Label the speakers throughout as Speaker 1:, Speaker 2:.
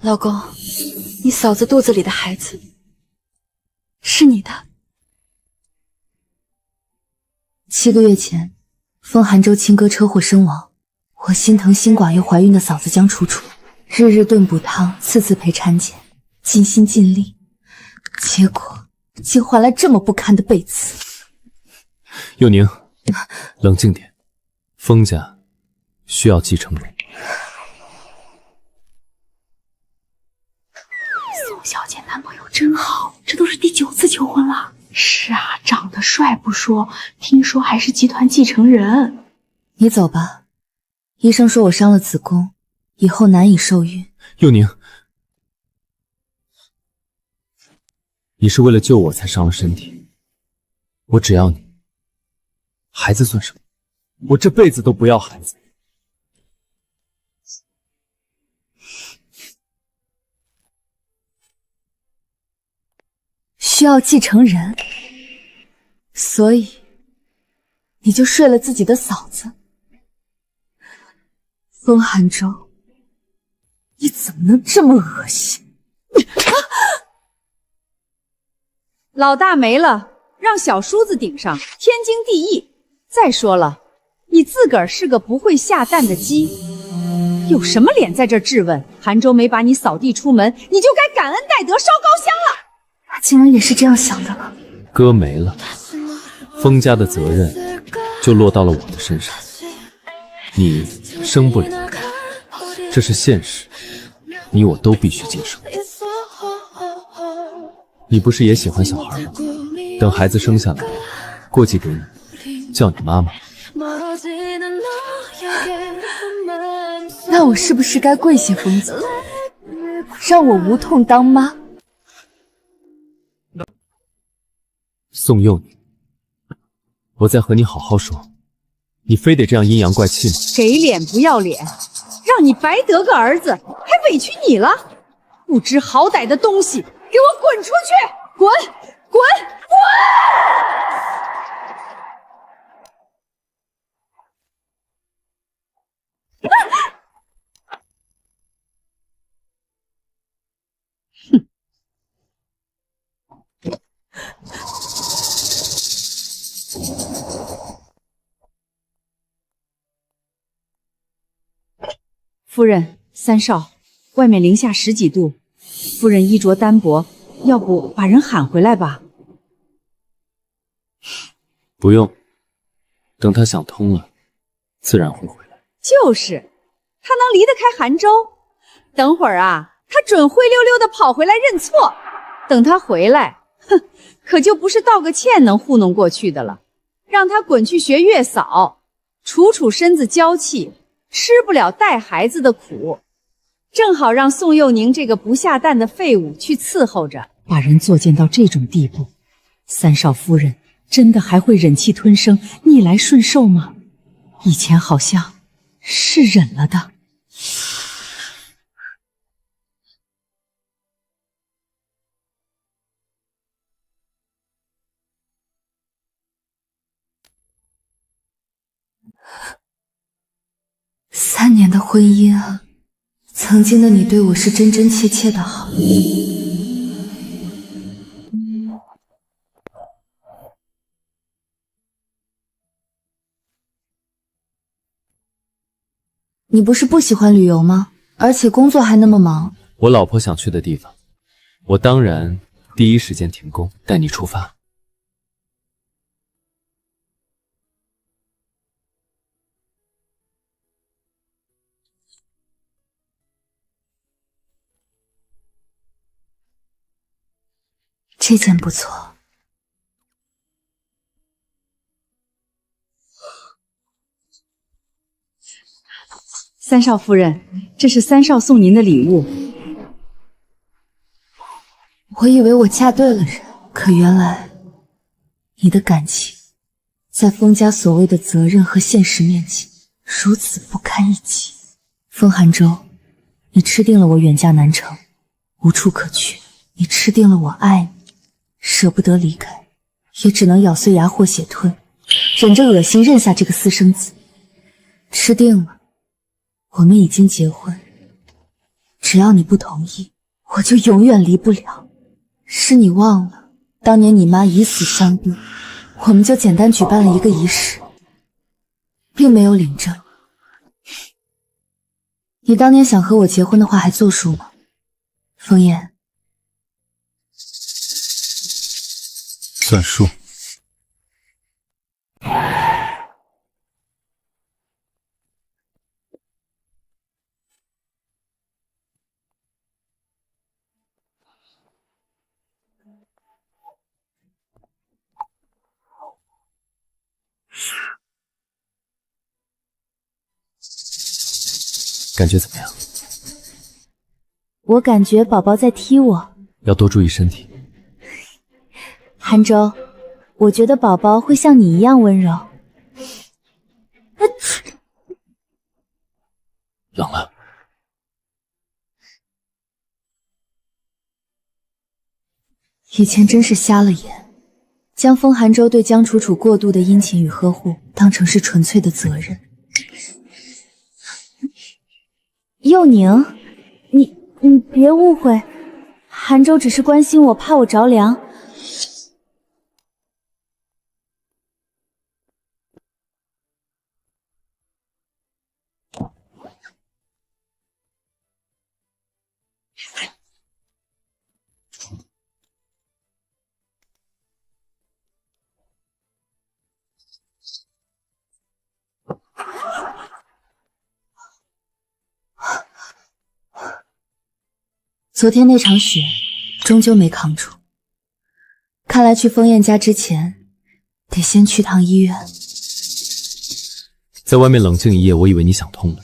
Speaker 1: 老公，你嫂子肚子里的孩子是你的。7个月前，风寒州亲哥车祸身亡，我心疼新寡又怀孕的嫂子江楚楚，日日炖补汤，次次陪产检，尽心尽力，结果竟换来这么不堪的背刺。
Speaker 2: 佑宁，冷静点，风家需要继承人。
Speaker 3: 宋小姐男朋友真好，这都是第9次求婚了。是啊，长得帅不说，听说还是集团继承人。
Speaker 1: 你走吧，医生说我伤了子宫，以后难以受孕。
Speaker 2: 佑宁，你是为了救我才伤了身体，我只要你，孩子算什么？我这辈子都不要孩子。
Speaker 1: 需要继承人，所以你就睡了自己的嫂子。风寒州，你怎么能这么恶心？
Speaker 4: 老大没了，让小叔子顶上，天经地义。再说了，你自个儿是个不会下蛋的鸡，有什么脸在这质问？寒州没把你扫地出门，你就该感恩戴德，烧高香了。
Speaker 1: 他竟然也是这样想的了。
Speaker 2: 哥没了，风家的责任就落到了我的身上。你生不了，这是现实，你我都必须接受。你不是也喜欢小孩吗？等孩子生下来，过继给你，叫你妈妈。
Speaker 1: 那我是不是该跪谢风姐，让我无痛当妈？
Speaker 2: 宋佑宁，我再和你好好说，你非得这样阴阳怪气吗？
Speaker 4: 给脸不要脸，让你白得个儿子，还委屈你了！不知好歹的东西，给我滚出去！滚！滚！滚！哼！夫人，三少，外面零下10几度，夫人衣着单薄，要不把人喊回来吧？
Speaker 2: 不用，等他想通了，自然会回来。
Speaker 4: 就是，他能离得开寒州？等会儿啊，他准灰溜溜的跑回来认错。等他回来，哼，可就不是道个歉能糊弄过去的了。让他滚去学月嫂，楚楚身子娇气，吃不了带孩子的苦，正好让宋佑宁这个不下蛋的废物去伺候着，把人作践到这种地步，三少夫人真的还会忍气吞声、逆来顺受吗？以前好像是忍了的。
Speaker 1: 3年的婚姻啊，曾经的你对我是真真切切的好。你不是不喜欢旅游吗？而且工作还那么忙。
Speaker 2: 我老婆想去的地方，我当然第一时间停工，带你出发。
Speaker 1: 这件不错。
Speaker 4: 三少夫人，这是三少送您的礼物。
Speaker 1: 我以为我嫁对了人，可原来你的感情在风家所谓的责任和现实面前如此不堪一击。风寒州，你吃定了我远嫁南城，无处可去。你吃定了我爱你，舍不得离开，也只能咬碎牙或血吞，忍着恶心认下这个私生子。吃定了，我们已经结婚，只要你不同意，我就永远离不了。是你忘了，当年你妈以死相逼，我们就简单举办了一个仪式，并没有领证。你当年想和我结婚的话还作数吗？枫叶，
Speaker 2: 算数。感觉怎么样？
Speaker 1: 我感觉宝宝在踢我。
Speaker 2: 要多注意身体。
Speaker 1: 韩舟，我觉得宝宝会像你一样温柔。
Speaker 2: 冷了。
Speaker 1: 以前真是瞎了眼，将风寒舟对江楚楚过度的殷勤与呵护当成是纯粹的责任。佑宁，你别误会，韩舟只是关心我，怕我着凉。昨天那场雪终究没扛住，看来去枫叶家之前得先去趟医院。
Speaker 2: 在外面冷静一夜，我以为你想通了。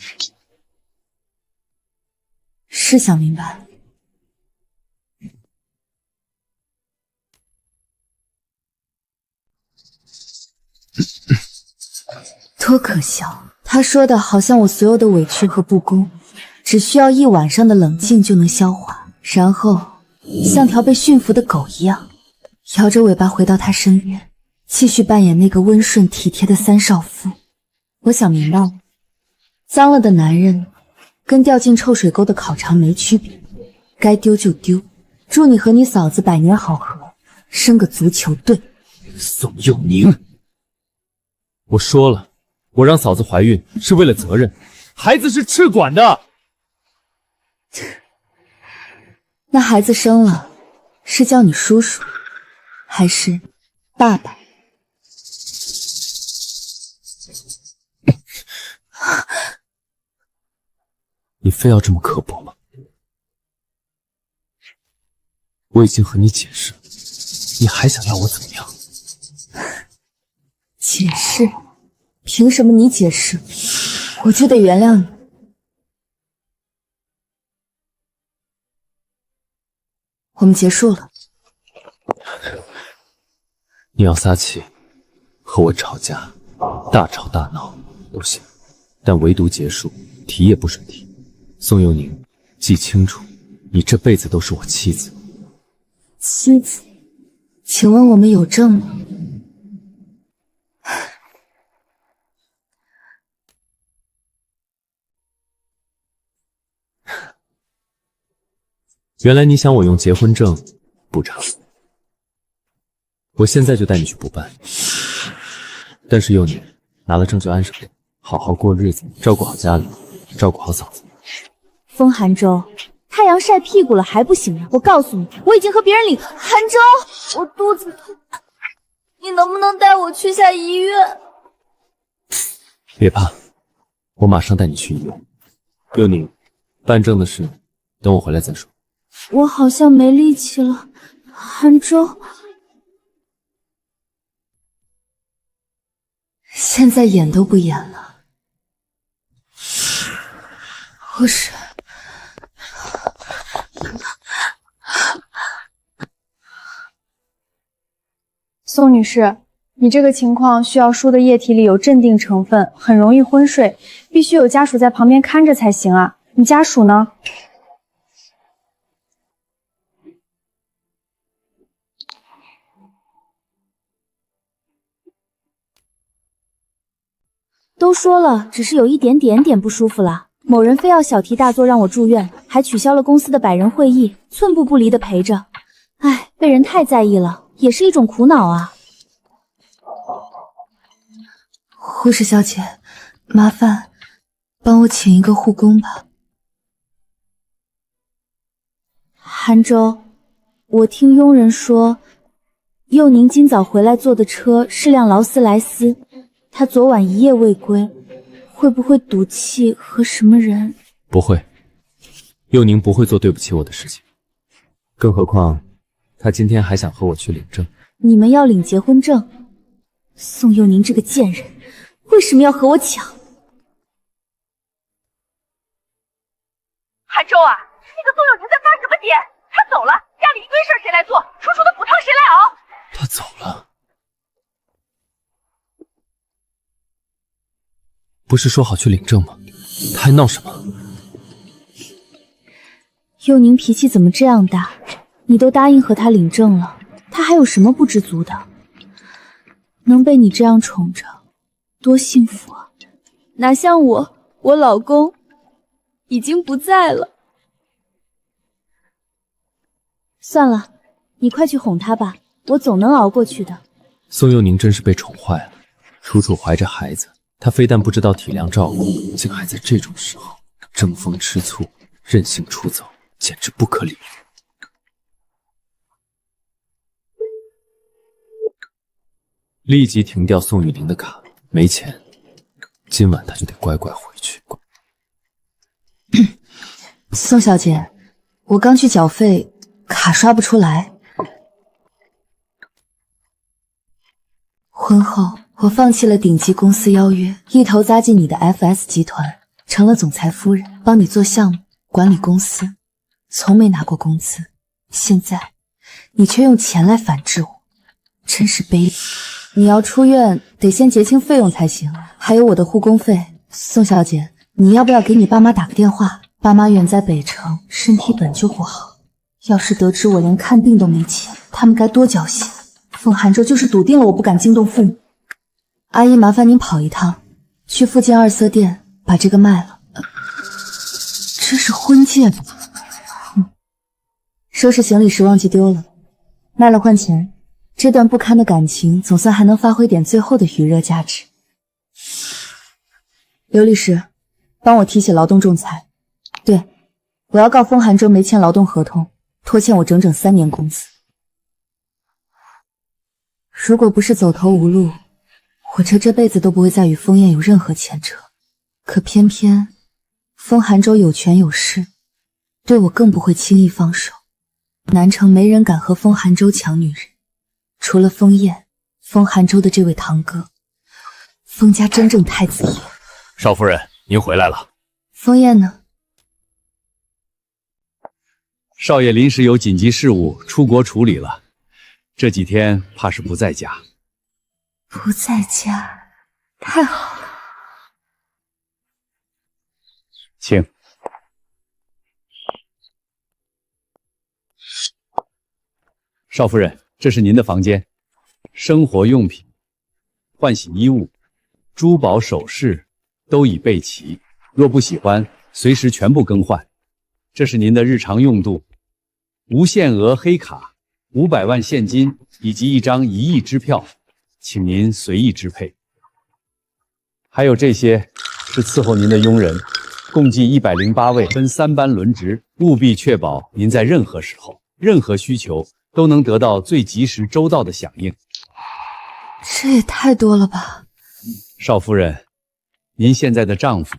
Speaker 1: 是想明白了。多可笑，他说的好像我所有的委屈和不公只需要一晚上的冷静就能消化，然后像条被驯服的狗一样摇着尾巴回到他身边，继续扮演那个温顺体贴的三少妇。我想明白了，脏了的男人跟掉进臭水沟的烤肠没区别，该丢就丢。祝你和你嫂子百年好合，生个足球队。
Speaker 2: 宋佑宁，我说了，我让嫂子怀孕是为了责任，孩子是赤管的。
Speaker 1: 那孩子生了，是叫你叔叔，还是爸爸？
Speaker 2: 你非要这么刻薄吗？我已经和你解释了，你还想要我怎么样？
Speaker 1: 解释？凭什么你解释，我就得原谅你？我们结束了。
Speaker 2: 你要撒气，和我吵架，大吵大闹都行，但唯独结束，提也不准提。宋佑宁，记清楚，你这辈子都是我妻子。
Speaker 1: 妻子？请问我们有证吗？
Speaker 2: 原来你想我用结婚证补偿，我现在就带你去补办。但是佑宁，拿了证就安生，好好过日子，照顾好家里，照顾好嫂子。
Speaker 1: 风寒舟，太阳晒屁股了还不行吗？我告诉你，我已经和别人领。寒舟，我肚子痛，你能不能带我去下医院？
Speaker 2: 别怕，我马上带你去医院。佑宁，办证的事等我回来再说。
Speaker 1: 我好像没力气了，寒舟。现在演都不演了，我是。
Speaker 3: 宋女士，你这个情况需要输的液体里有镇定成分，很容易昏睡，必须有家属在旁边看着才行啊。你家属呢？
Speaker 1: 都说了，只是有一点不舒服了，
Speaker 3: 某人非要小题大做让我住院，还取消了公司的100人会议，寸步不离的陪着。唉，被人太在意了，也是一种苦恼啊。
Speaker 1: 护士小姐，麻烦帮我请一个护工吧。
Speaker 3: 韩舟，我听佣人说，佑宁今早回来坐的车是辆劳斯莱斯，他昨晚一夜未归，会不会赌气和什么人？
Speaker 2: 不会，佑宁不会做对不起我的事情。更何况，他今天还想和我去领证。
Speaker 3: 你们要领结婚证？宋佑宁这个贱人，为什么要和我抢？
Speaker 5: 韩舟啊，那个宋佑宁在发什么癫？他走了，家里一堆事儿谁来做？楚楚的补汤谁来熬？
Speaker 2: 他走了，不是说好去领证吗？他还闹什么？
Speaker 3: 佑宁脾气怎么这样大？你都答应和他领证了，他还有什么不知足的？能被你这样宠着，多幸福啊！哪像我老公已经不在了。算了，你快去哄他吧，我总能熬过去的。
Speaker 2: 宋佑宁真是被宠坏了。楚楚怀着孩子，他非但不知道体谅照顾，竟还在这种时候争风吃醋、任性出走，简直不可理喻。立即停掉宋雨玲的卡，没钱，今晚他就得乖乖回去。
Speaker 1: 宋小姐，我刚去缴费，卡刷不出来。婚后，我放弃了顶级公司邀约，一头扎进你的 FS 集团，成了总裁夫人，帮你做项目、管理公司，从没拿过工资。现在，你却用钱来反制我，真是卑劣。你要出院，得先结清费用才行，还有我的护工费。宋小姐，你要不要给你爸妈打个电话？爸妈远在北城，身体本就不好，要是得知我连看病都没钱，他们该多焦心。凤寒州就是笃定了我不敢惊动父母。阿姨，麻烦您跑一趟，去附近二色店把这个卖了。这是婚戒吧？收拾行李时忘记丢了，卖了换钱。这段不堪的感情总算还能发挥点最后的余热价值。刘律师，帮我提起劳动仲裁。对，我要告风寒州没签劳动合同，拖欠我整整3年工资。如果不是走投无路，我这辈子都不会再与风燕有任何牵扯。可偏偏风寒州有权有势，对我更不会轻易放手。南城没人敢和风寒州抢女人。除了风燕，风寒州的这位堂哥，风家真正太子爷。
Speaker 6: 少夫人，您回来了。
Speaker 1: 风燕呢？
Speaker 6: 少爷临时有紧急事务出国处理了，这几天怕是不在家。
Speaker 1: 不在家，太好了。
Speaker 6: 请。少夫人，这是您的房间，生活用品、换洗衣物、珠宝首饰都已备齐，若不喜欢，随时全部更换。这是您的日常用度，无限额黑卡、500万现金以及一张1亿支票，请您随意支配。还有这些是伺候您的佣人，共计108位，分3班轮值，务必确保您在任何时候、任何需求都能得到最及时周到的响应。
Speaker 1: 这也太多了吧。
Speaker 6: 少夫人，您现在的丈夫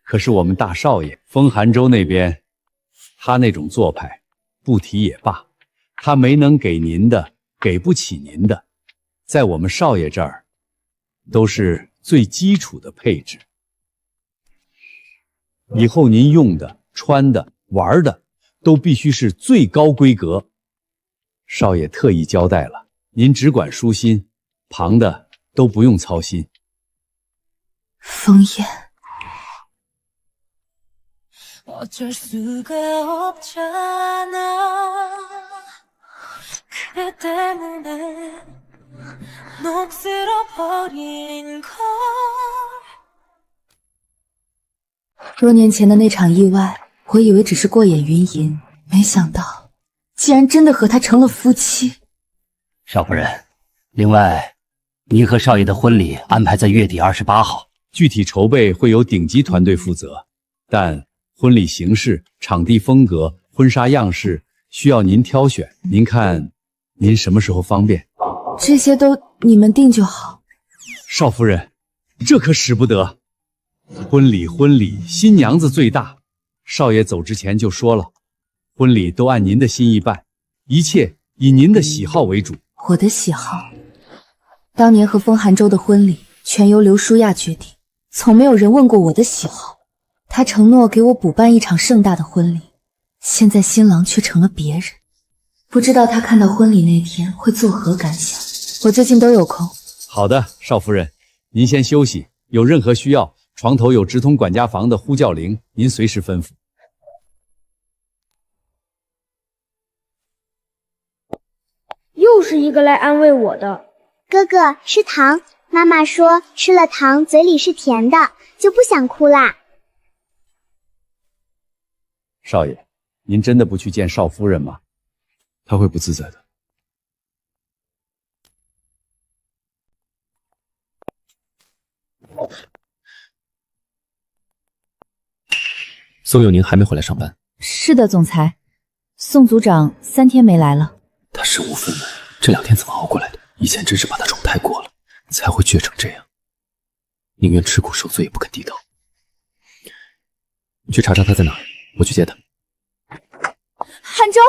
Speaker 6: 可是我们大少爷，风寒州那边，他那种做派不提也罢，他没能给您的，给不起您的，在我们少爷这儿都是最基础的配置。以后您用的、穿的、玩的都必须是最高规格。少爷特意交代了，您只管舒心，旁的都不用操心。
Speaker 1: 风燕，多年前的那场意外，我以为只是过眼云烟，没想到竟然真的和他成了夫妻。
Speaker 7: 少夫人，另外，您和少爷的婚礼安排在月底28号，
Speaker 6: 具体筹备会由顶级团队负责，但婚礼形式、场地风格、婚纱样式需要您挑选。您看，您什么时候方便？
Speaker 1: 这些都你们定就好。
Speaker 6: 少夫人，这可使不得。婚礼，新娘子最大。少爷走之前就说了，婚礼都按您的心意办，一切以您的喜好为主。
Speaker 1: 我的喜好，当年和风寒州的婚礼全由刘舒亚决定，从没有人问过我的喜好。他承诺给我补办一场盛大的婚礼，现在新郎却成了别人，不知道他看到婚礼那天会作何感想。我最近都有空。
Speaker 6: 好的，少夫人，您先休息，有任何需要，床头有直通管家房的呼叫铃，您随时吩咐。
Speaker 8: 又是一个来安慰我的。
Speaker 9: 哥哥，吃糖。妈妈说吃了糖嘴里是甜的，就不想哭啦。
Speaker 6: 少爷，您真的不去见少夫人吗？
Speaker 2: 她会不自在的。宋佑宁还没回来上班。
Speaker 3: 是的，总裁。宋组长3天没来了。
Speaker 2: 他身无分文，这2天怎么熬过来的？以前真是把他宠太过了，才会倔成这样，宁愿吃苦受罪也不肯低头。你去查查他在哪儿，我去接他。
Speaker 3: 韩舟，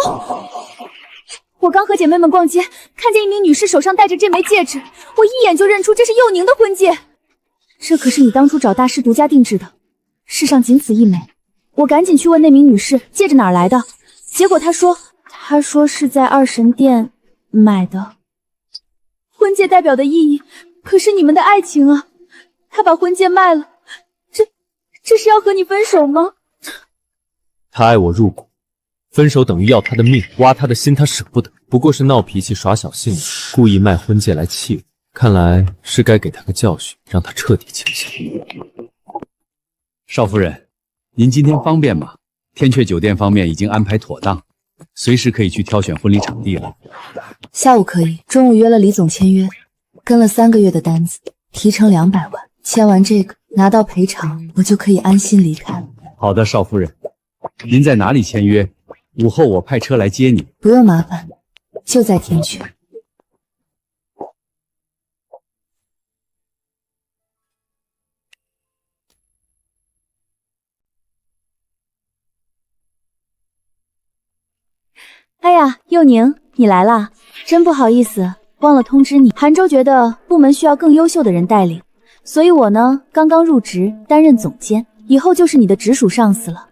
Speaker 3: 我刚和姐妹们逛街，看见一名女士手上戴着这枚戒指，我一眼就认出这是佑宁的婚戒。这可是你当初找大师独家定制的，世上仅此一枚。我赶紧去问那名女士戒指哪儿来的，结果她说是在二神殿买的。婚戒代表的意义可是你们的爱情啊，他把婚戒卖了，这是要和你分手吗？
Speaker 2: 他爱我入骨，分手等于要他的命，挖他的心他舍不得，不过是闹脾气耍小性子，故意卖婚戒来气我。看来是该给他个教训，让他彻底清醒。
Speaker 6: 少夫人，您今天方便吗？天阙酒店方面已经安排妥当，随时可以去挑选婚礼场地了。
Speaker 1: 下午可以，中午约了李总签约，跟了3个月的单子，提成200万。签完这个，拿到赔偿，我就可以安心离开了。
Speaker 6: 好的，少夫人，您在哪里签约？午后我派车来接你。
Speaker 1: 不用麻烦，就在天阙。
Speaker 3: 哎呀，佑宁，你来啦！真不好意思，忘了通知你。韩州觉得部门需要更优秀的人带领，所以我呢刚刚入职，担任总监，以后就是你的直属上司了。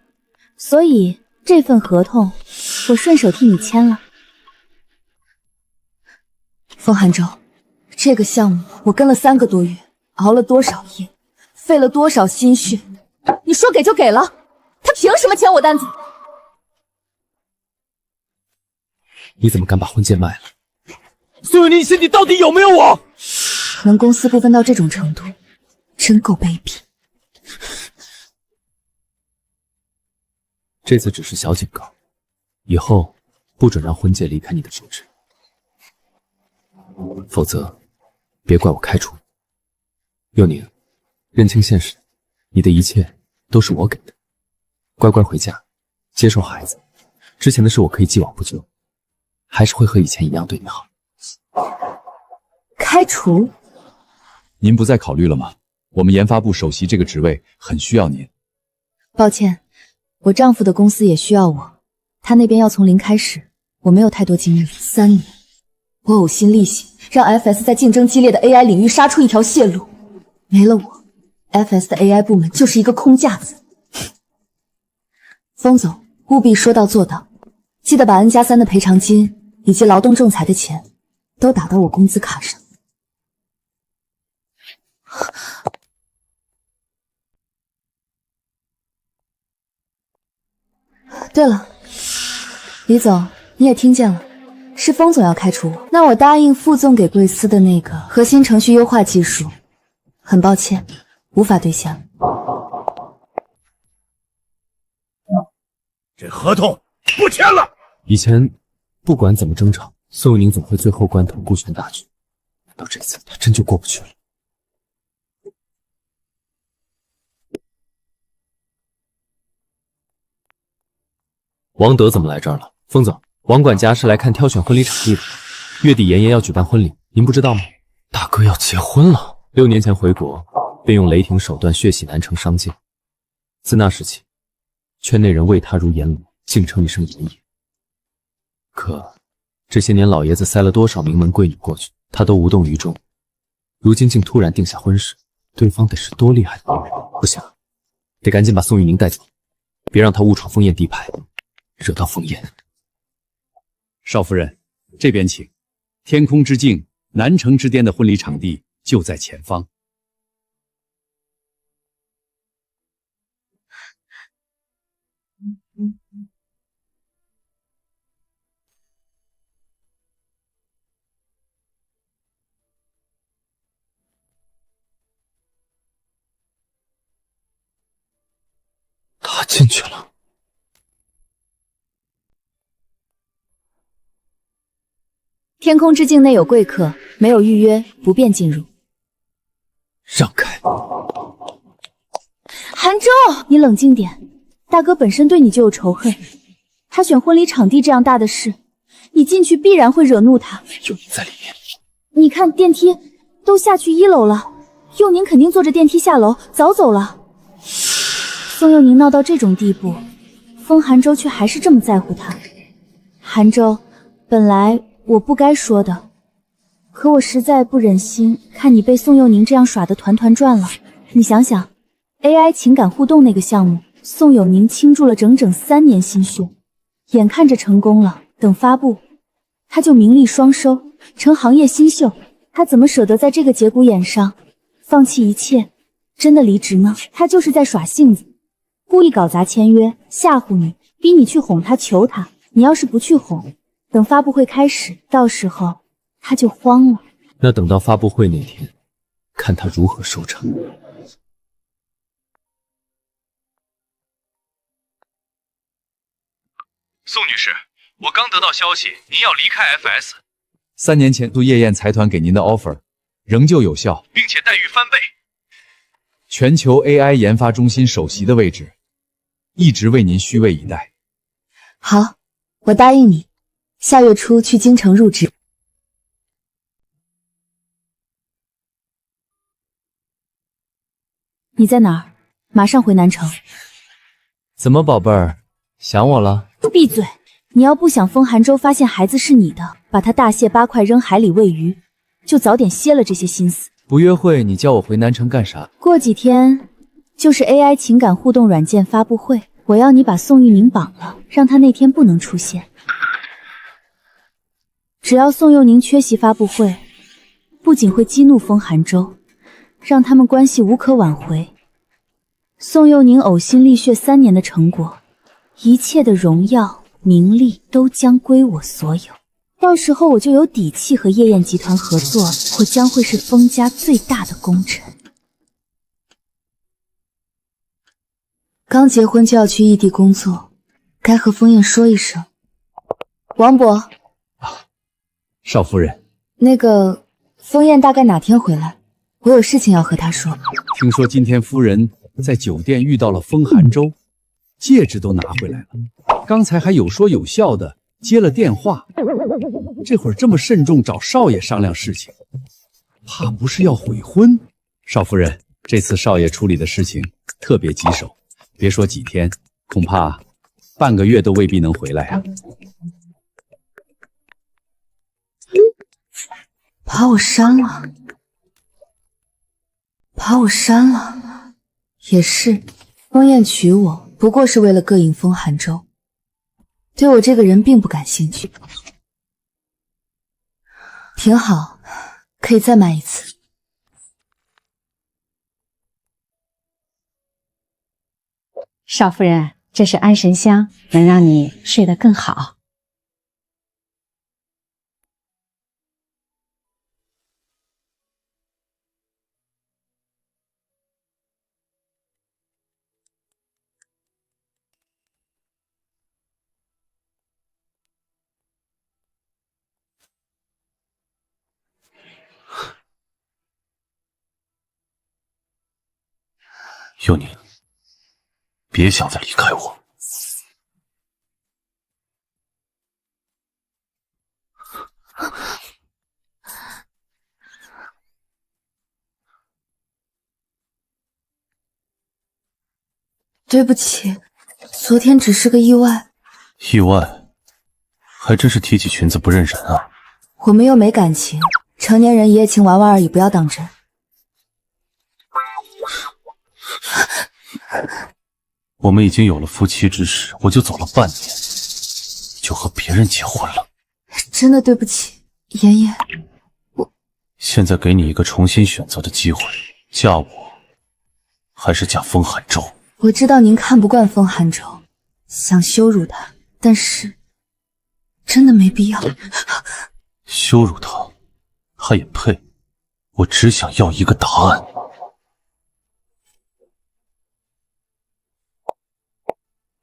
Speaker 3: 所以这份合同我顺手替你签了。
Speaker 1: 风寒州，这个项目我跟了3个多月，熬了多少夜，费了多少心血，你说给就给了，他凭什么签我单子？
Speaker 2: 你怎么敢把婚戒卖了？宋佑宁，你心里到底有没有我？
Speaker 1: 能公私不分到这种程度，真够卑鄙。
Speaker 2: 这次只是小警告，以后不准让婚戒离开你的手指，否则别怪我开除你。佑宁，认清现实，你的一切都是我给的，乖乖回家，接受孩子。之前的事我可以既往不咎，还是会和以前一样对你好。
Speaker 1: 开除？
Speaker 6: 您不再考虑了吗？我们研发部首席这个职位很需要您。
Speaker 1: 抱歉，我丈夫的公司也需要我，他那边要从零开始，我没有太多精力。3年，我呕心沥血，让 FS 在竞争激烈的 AI 领域杀出一条血路。没了我 ，FS 的 AI 部门就是一个空架子。风总，务必说到做到，记得把 N+3的赔偿金以及劳动仲裁的钱都打到我工资卡上。对了，李总，你也听见了，是风总要开除我。那我答应副总给贵司的那个核心程序优化技术，很抱歉，无法兑现。
Speaker 10: 这合同不签了。
Speaker 2: 以前不管怎么争吵，宋佑宁总会最后关头顾全大局。难道这次他真就过不去了？王德怎么来这儿了？疯子，王管家是来看挑选婚礼场地的。月底妍妍要举办婚礼，您不知道吗？大哥要结婚了。6年前回国，便用雷霆手段血洗南城商界。自那时起，圈内人畏他如阎罗，竟称一声爷爷。可这些年，老爷子塞了多少名门贵女过去，他都无动于衷。如今竟突然定下婚事，对方得是多厉害的女人？不行，得赶紧把宋玉宁带走，别让他误闯枫叶地盘，惹到枫叶。
Speaker 6: 少夫人，这边请。天空之镜、南城之巅的婚礼场地就在前方。
Speaker 2: 他进去了。
Speaker 3: 天空之境内有贵客，没有预约不便进入。
Speaker 2: 让开！
Speaker 3: 韩舟，你冷静点，大哥本身对你就有仇恨，他选婚礼场地这样大的事，你进去必然会惹怒他。
Speaker 2: 有你在里面。
Speaker 3: 你看电梯都下去1楼了，佑宁肯定坐着电梯下楼，早走了。宋佑宁闹到这种地步，风寒舟却还是这么在乎他。寒舟，本来我不该说的，可我实在不忍心看你被宋佑宁这样耍得团团转了。你想想 ，AI 情感互动那个项目，宋佑宁倾注了整整3年心血，眼看着成功了，等发布，他就名利双收，成行业新秀。他怎么舍得在这个节骨眼上放弃一切，真的离职呢？他就是在耍性子，故意搞砸签约，吓唬你，逼你去哄他求他。你要是不去哄，等发布会开始，到时候他就慌了。
Speaker 2: 那等到发布会那天，看他如何收场。
Speaker 11: 宋女士，我刚得到消息，您要离开 FS。
Speaker 6: 3年前杜夜宴财团给您的 offer 仍旧有效，
Speaker 11: 并且待遇翻倍。
Speaker 6: 全球 AI 研发中心首席的位置，一直为您虚位以待。
Speaker 1: 好，我答应你，下月初去京城入职。
Speaker 3: 你在哪儿？马上回南城。
Speaker 2: 怎么，宝贝儿，想我了？
Speaker 3: 闭嘴！你要不想风寒舟发现孩子是你的，把他大卸8块扔海里喂鱼，就早点歇了这些心思。
Speaker 2: 不约会，你叫我回南城干啥？
Speaker 3: 过几天就是 AI 情感互动软件发布会，我要你把宋玉宁绑了，让他那天不能出现。只要宋佑宁缺席发布会，不仅会激怒风寒舟，让他们关系无可挽回。宋佑宁呕心沥血3年的成果，一切的荣耀名利都将归我所有。到时候我就有底气和夜宴集团合作，我将会是风家最大的功臣。
Speaker 1: 刚结婚就要去异地工作，该和枫叶说一声。王伯，
Speaker 6: 少夫人，
Speaker 1: 那个枫叶大概哪天回来？我有事情要和他说。
Speaker 6: 听说今天夫人在酒店遇到了风寒舟，戒指都拿回来了，刚才还有说有笑的接了电话，这会儿这么慎重找少爷商量事情，怕不是要悔婚？少夫人，这次少爷处理的事情特别棘手，别说几天，恐怕半个月都未必能回来啊。
Speaker 1: 把我删了，把我删了，也是，枫叶娶我不过是为了膈应风寒舟，对我这个人并不感兴趣。挺好，可以再买一次。
Speaker 4: 少夫人，这是安神香，能让你睡得更好。
Speaker 10: 佑宁，别想再离开我。
Speaker 1: 对不起，昨天只是个意外。
Speaker 10: 意外？还真是提起裙子不认人啊！
Speaker 1: 我们又没感情，成年人一夜情玩玩而已，不要当真。
Speaker 10: 我们已经有了夫妻之实，我就走了半年，你就和别人结婚了。
Speaker 1: 真的对不起，妍妍，
Speaker 10: 现在给你一个重新选择的机会，嫁我，还是嫁风寒舟？
Speaker 1: 我知道您看不惯风寒舟，想羞辱他，但是真的没必要。
Speaker 10: 羞辱他，他也配？我只想要一个答案。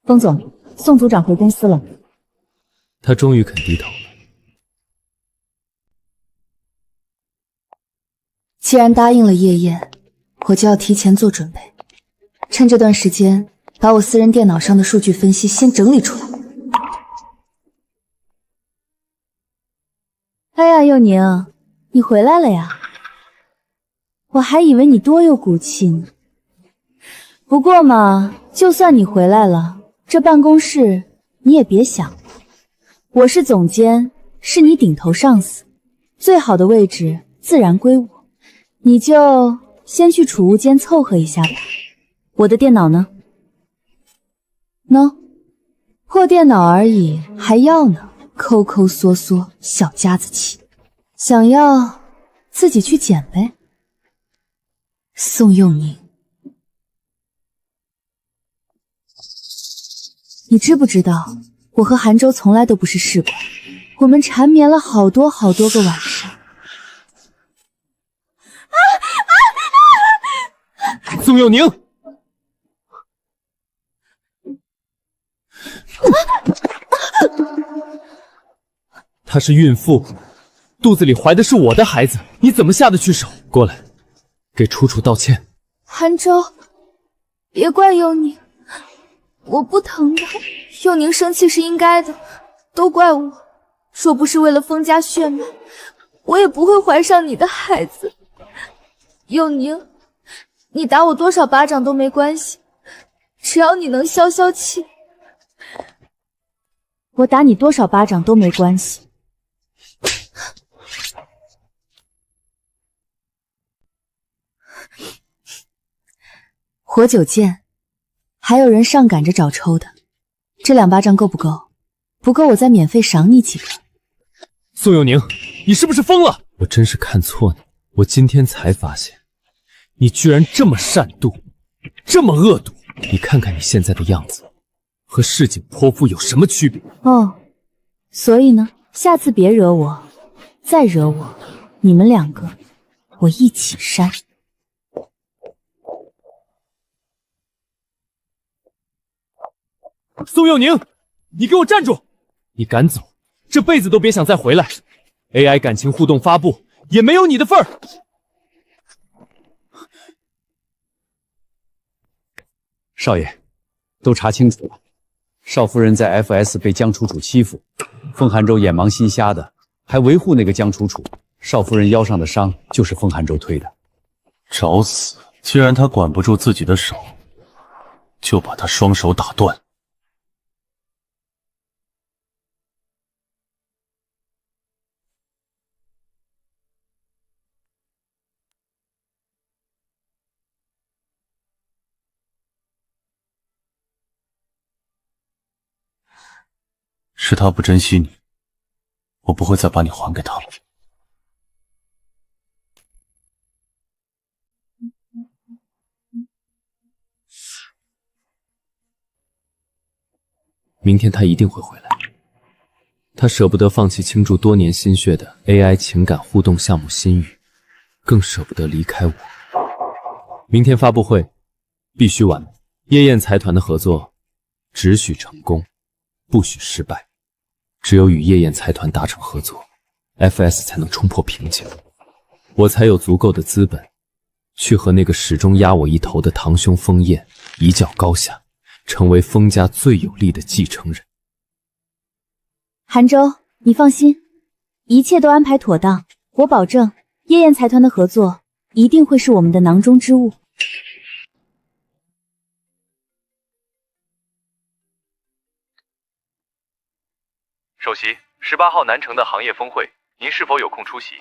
Speaker 3: 风总，宋组长回公司了。
Speaker 2: 他终于肯低头了。
Speaker 1: 既然答应了叶燕，我就要提前做准备，趁这段时间把我私人电脑上的数据分析先整理出来。
Speaker 3: 哎呀，佑宁，你回来了呀！我还以为你多有骨气呢。不过嘛，就算你回来了，这办公室你也别想了。我是总监，是你顶头上司，最好的位置自然归我。你就先去储物间凑合一下吧。我的电脑呢？喏，破电脑而已，还要呢？抠抠缩缩，小家子气。想要自己去捡呗。
Speaker 1: 宋佑宁，你知不知道，我和韩舟从来都不是试管，我们缠绵了好多好多个晚上。
Speaker 2: 宋佑宁，她是孕妇，肚子里怀的是我的孩子，你怎么下得去手？过来，给楚楚道歉。
Speaker 1: 韩舟，别怪佑宁，我不疼的。佑宁生气是应该的，都怪我。若不是为了封家血脉，我也不会怀上你的孩子。佑宁，你打我多少巴掌都没关系，只要你能消消气。
Speaker 3: 我打你多少巴掌都没关系。
Speaker 1: 活久见，还有人上赶着找抽的，这2巴掌够不够？不够我再免费赏你几个。
Speaker 2: 宋佑宁，你是不是疯了？我真是看错你，我今天才发现，你居然这么善妒，这么恶毒。你看看你现在的样子，和市井泼妇有什么区别？
Speaker 3: 哦，所以呢，下次别惹我，再惹我，你们2个，我一起删。
Speaker 2: 宋佑宁，你给我站住！你敢走，这辈子都别想再回来。AI 感情互动发布也没有你的份儿。
Speaker 6: 少爷，都查清楚了，少夫人在 FS 被江楚楚欺负，风寒舟眼盲心瞎的，还维护那个江楚楚。少夫人腰上的伤就是风寒舟推的。
Speaker 10: 找死！既然他管不住自己的手，就把他双手打断。是他不珍惜你，我不会再把你还给他了。
Speaker 2: 明天他一定会回来。他舍不得放弃倾注多年心血的 AI 情感互动项目心语，更舍不得离开我。明天发布会必须完美，夜宴财团的合作只许成功，不许失败。只有与夜宴财团达成合作，FS 才能冲破瓶颈，我才有足够的资本去和那个始终压我一头的堂兄封燕一较高下，成为封家最有力的继承人。
Speaker 3: 韩舟，你放心，一切都安排妥当，我保证夜宴财团的合作一定会是我们的囊中之物。
Speaker 11: 首席，18号南城的行业峰会，您是否有空出席？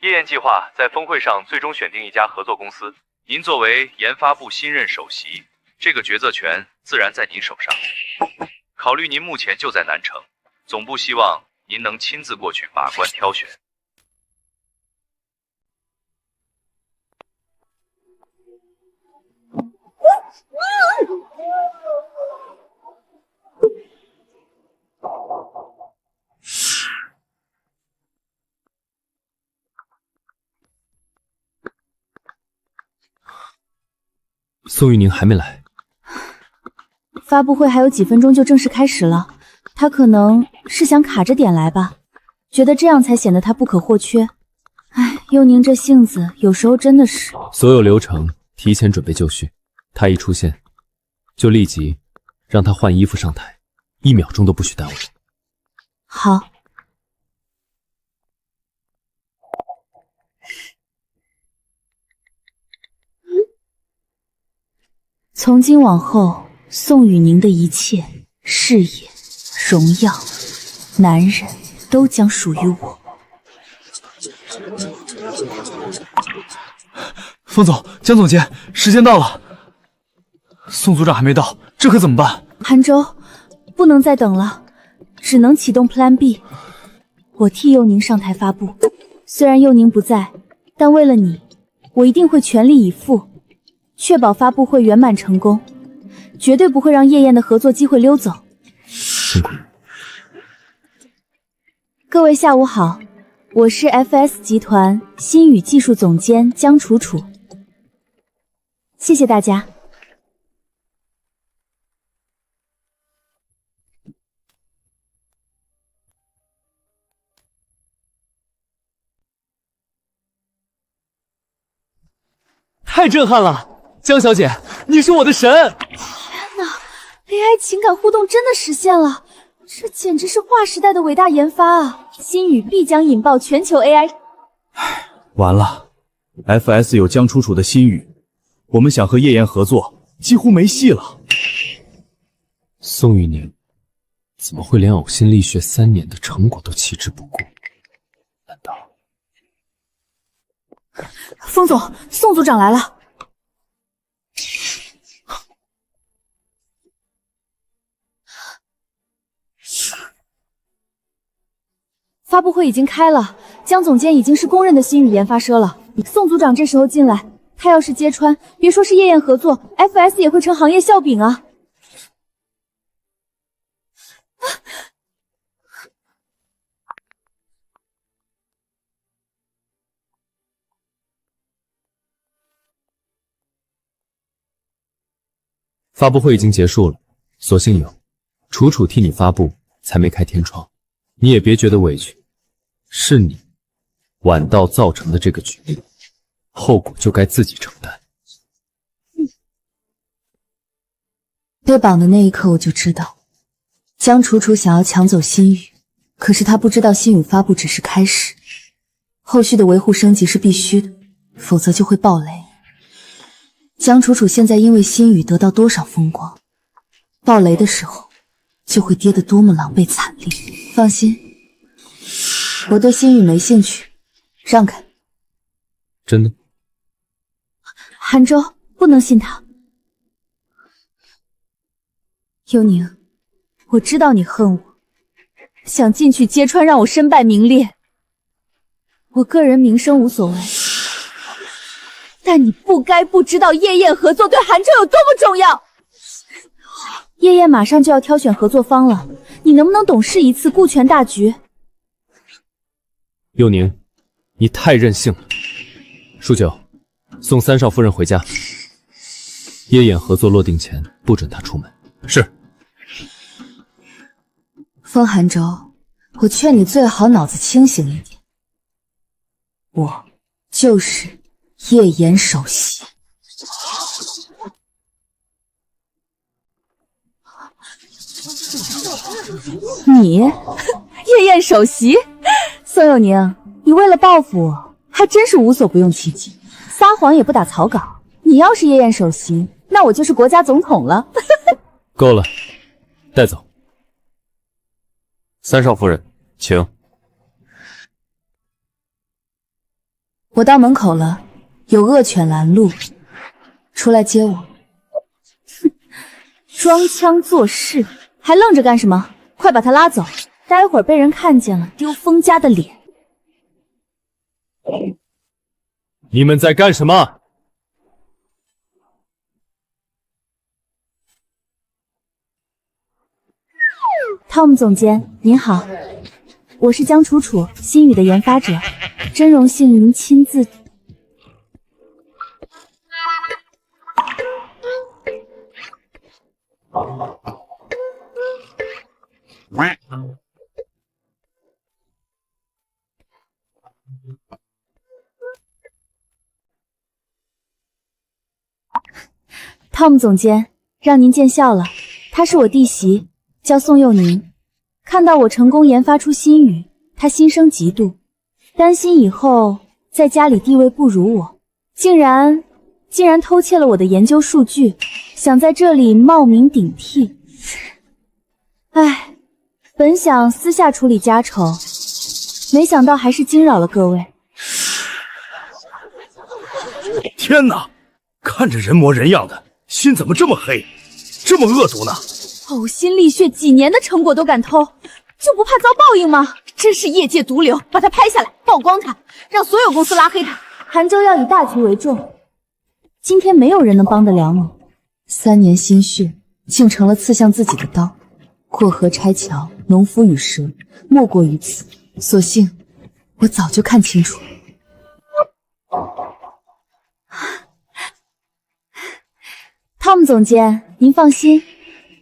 Speaker 11: 夜宴计划在峰会上最终选定一家合作公司，您作为研发部新任首席，这个决策权自然在您手上。考虑您目前就在南城，总部希望您能亲自过去把关挑选。
Speaker 2: 宋玉宁还没来，
Speaker 3: 发布会还有几分钟就正式开始了，他可能是想卡着点来吧，觉得这样才显得他不可或缺。哎，佑宁这性子有时候真的是……
Speaker 2: 所有流程提前准备就绪，他一出现就立即让他换衣服上台，1秒钟都不许耽误。
Speaker 3: 好。从今往后，宋雨宁的一切事业、荣耀、男人都将属于我。
Speaker 12: 封总、江总监，时间到了。宋组长还没到，这可怎么办？
Speaker 3: 韩舟，不能再等了，只能启动 Plan B。我替佑宁上台发布，虽然佑宁不在，但为了你，我一定会全力以赴。确保发布会圆满成功，绝对不会让夜宴的合作机会溜走。
Speaker 2: 辛苦。
Speaker 3: 各位下午好，我是 FS 集团新宇技术总监江楚楚。谢谢大家。
Speaker 12: 太震撼了！江小姐，你是我的神！
Speaker 3: 天哪 ，AI 情感互动真的实现了，这简直是划时代的伟大研发啊！新宇必将引爆全球 AI。
Speaker 6: 完了 ，FS 有江楚楚的新宇，我们想和夜宴合作，几乎没戏了。
Speaker 2: 宋玉宁怎么会连呕心沥血3年的成果都弃之不顾？难道……
Speaker 3: 封总，宋组长来了。发布会已经开了，江总监已经是公认的新宇研发商了。宋组长这时候进来，他要是揭穿，别说是夜宴合作 ，FS 也会成行业笑柄啊！
Speaker 2: 发布会已经结束了，所幸有楚楚替你发布，才没开天窗。你也别觉得委屈，是你晚到造成的这个局面，后果就该自己承担。
Speaker 1: 被绑的那一刻，我就知道江楚楚想要抢走新宇，可是他不知道新宇发布只是开始，后续的维护升级是必须的，否则就会爆雷。江楚楚现在因为新宇得到多少风光，爆雷的时候就会跌得多么狼狈惨烈。放心，我对新宇没兴趣，让开。
Speaker 2: 真的？
Speaker 3: 韩舟，不能信他。幽宁，我知道你恨我，想进去揭穿让我身败名裂。我个人名声无所谓，但你不该不知道夜宴合作对韩舟有多么重要。夜宴马上就要挑选合作方了，你能不能懂事一次，顾全大局？
Speaker 2: 佑宁，你太任性了。舒九，送3少夫人回家。夜宴合作落定前，不准她出门。
Speaker 6: 是。
Speaker 1: 风寒舟，我劝你最好脑子清醒一点。我就是夜宴首席。
Speaker 3: 你夜宴首席，宋佑宁，你为了报复我，还真是无所不用其极，撒谎也不打草稿。你要是夜宴首席，那我就是国家总统了。
Speaker 2: 够了，带走。三少夫人，请。
Speaker 1: 我到门口了，有恶犬拦路，出来接我。
Speaker 3: 装腔作势，还愣着干什么？快把他拉走，待会儿被人看见了，丢封家的脸。
Speaker 2: 你们在干什么？
Speaker 3: 汤姆总监，您好，我是江楚楚，心语的研发者，真荣幸您亲自。汤姆总监，让您见笑了，她是我弟媳，叫宋佑宁。看到我成功研发出心语，她心生嫉妒，担心以后在家里地位不如我，竟然偷窃了我的研究数据，想在这里冒名顶替。唉，本想私下处理家丑，没想到还是惊扰了各位。
Speaker 13: 天哪，看着人模人样的，心怎么这么黑，这么恶毒呢？
Speaker 3: 呕心沥血几年的成果都敢偷，就不怕遭报应吗？真是业界毒瘤，把他拍下来，曝光他，让所有公司拉黑他。杭州要以大局为重，今天没有人能帮得了你。
Speaker 1: 3年心血，竟成了刺向自己的刀。过河拆桥，农夫与蛇，莫过于此。所幸，我早就看清楚了。
Speaker 3: 汤姆总监，您放心，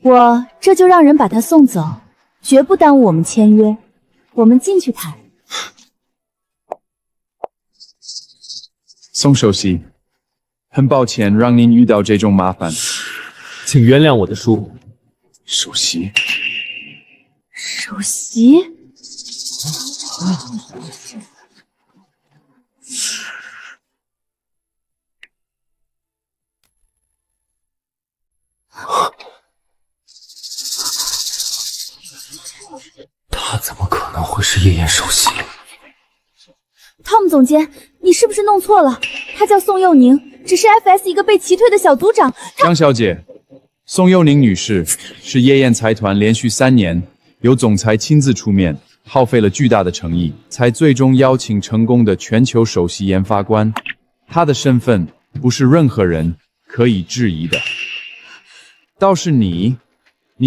Speaker 3: 我这就让人把他送走，绝不耽误我们签约。我们进去谈。
Speaker 14: 宋首席，很抱歉让您遇到这种麻烦，
Speaker 2: 请原谅我的疏忽。
Speaker 14: 首席，
Speaker 3: 首席，
Speaker 2: 他怎么可能会是夜宴首席？
Speaker 3: 汤姆总监，你是不是弄错了？他叫宋佑宁，只是 FS 一个被辞退的小组长。
Speaker 14: 张小姐，宋佑宁女士是夜宴财团连续3年由总裁亲自出面，耗费了巨大的诚意，才最终邀请成功的全球首席研发官。她的身份不是任何人可以质疑的。倒是你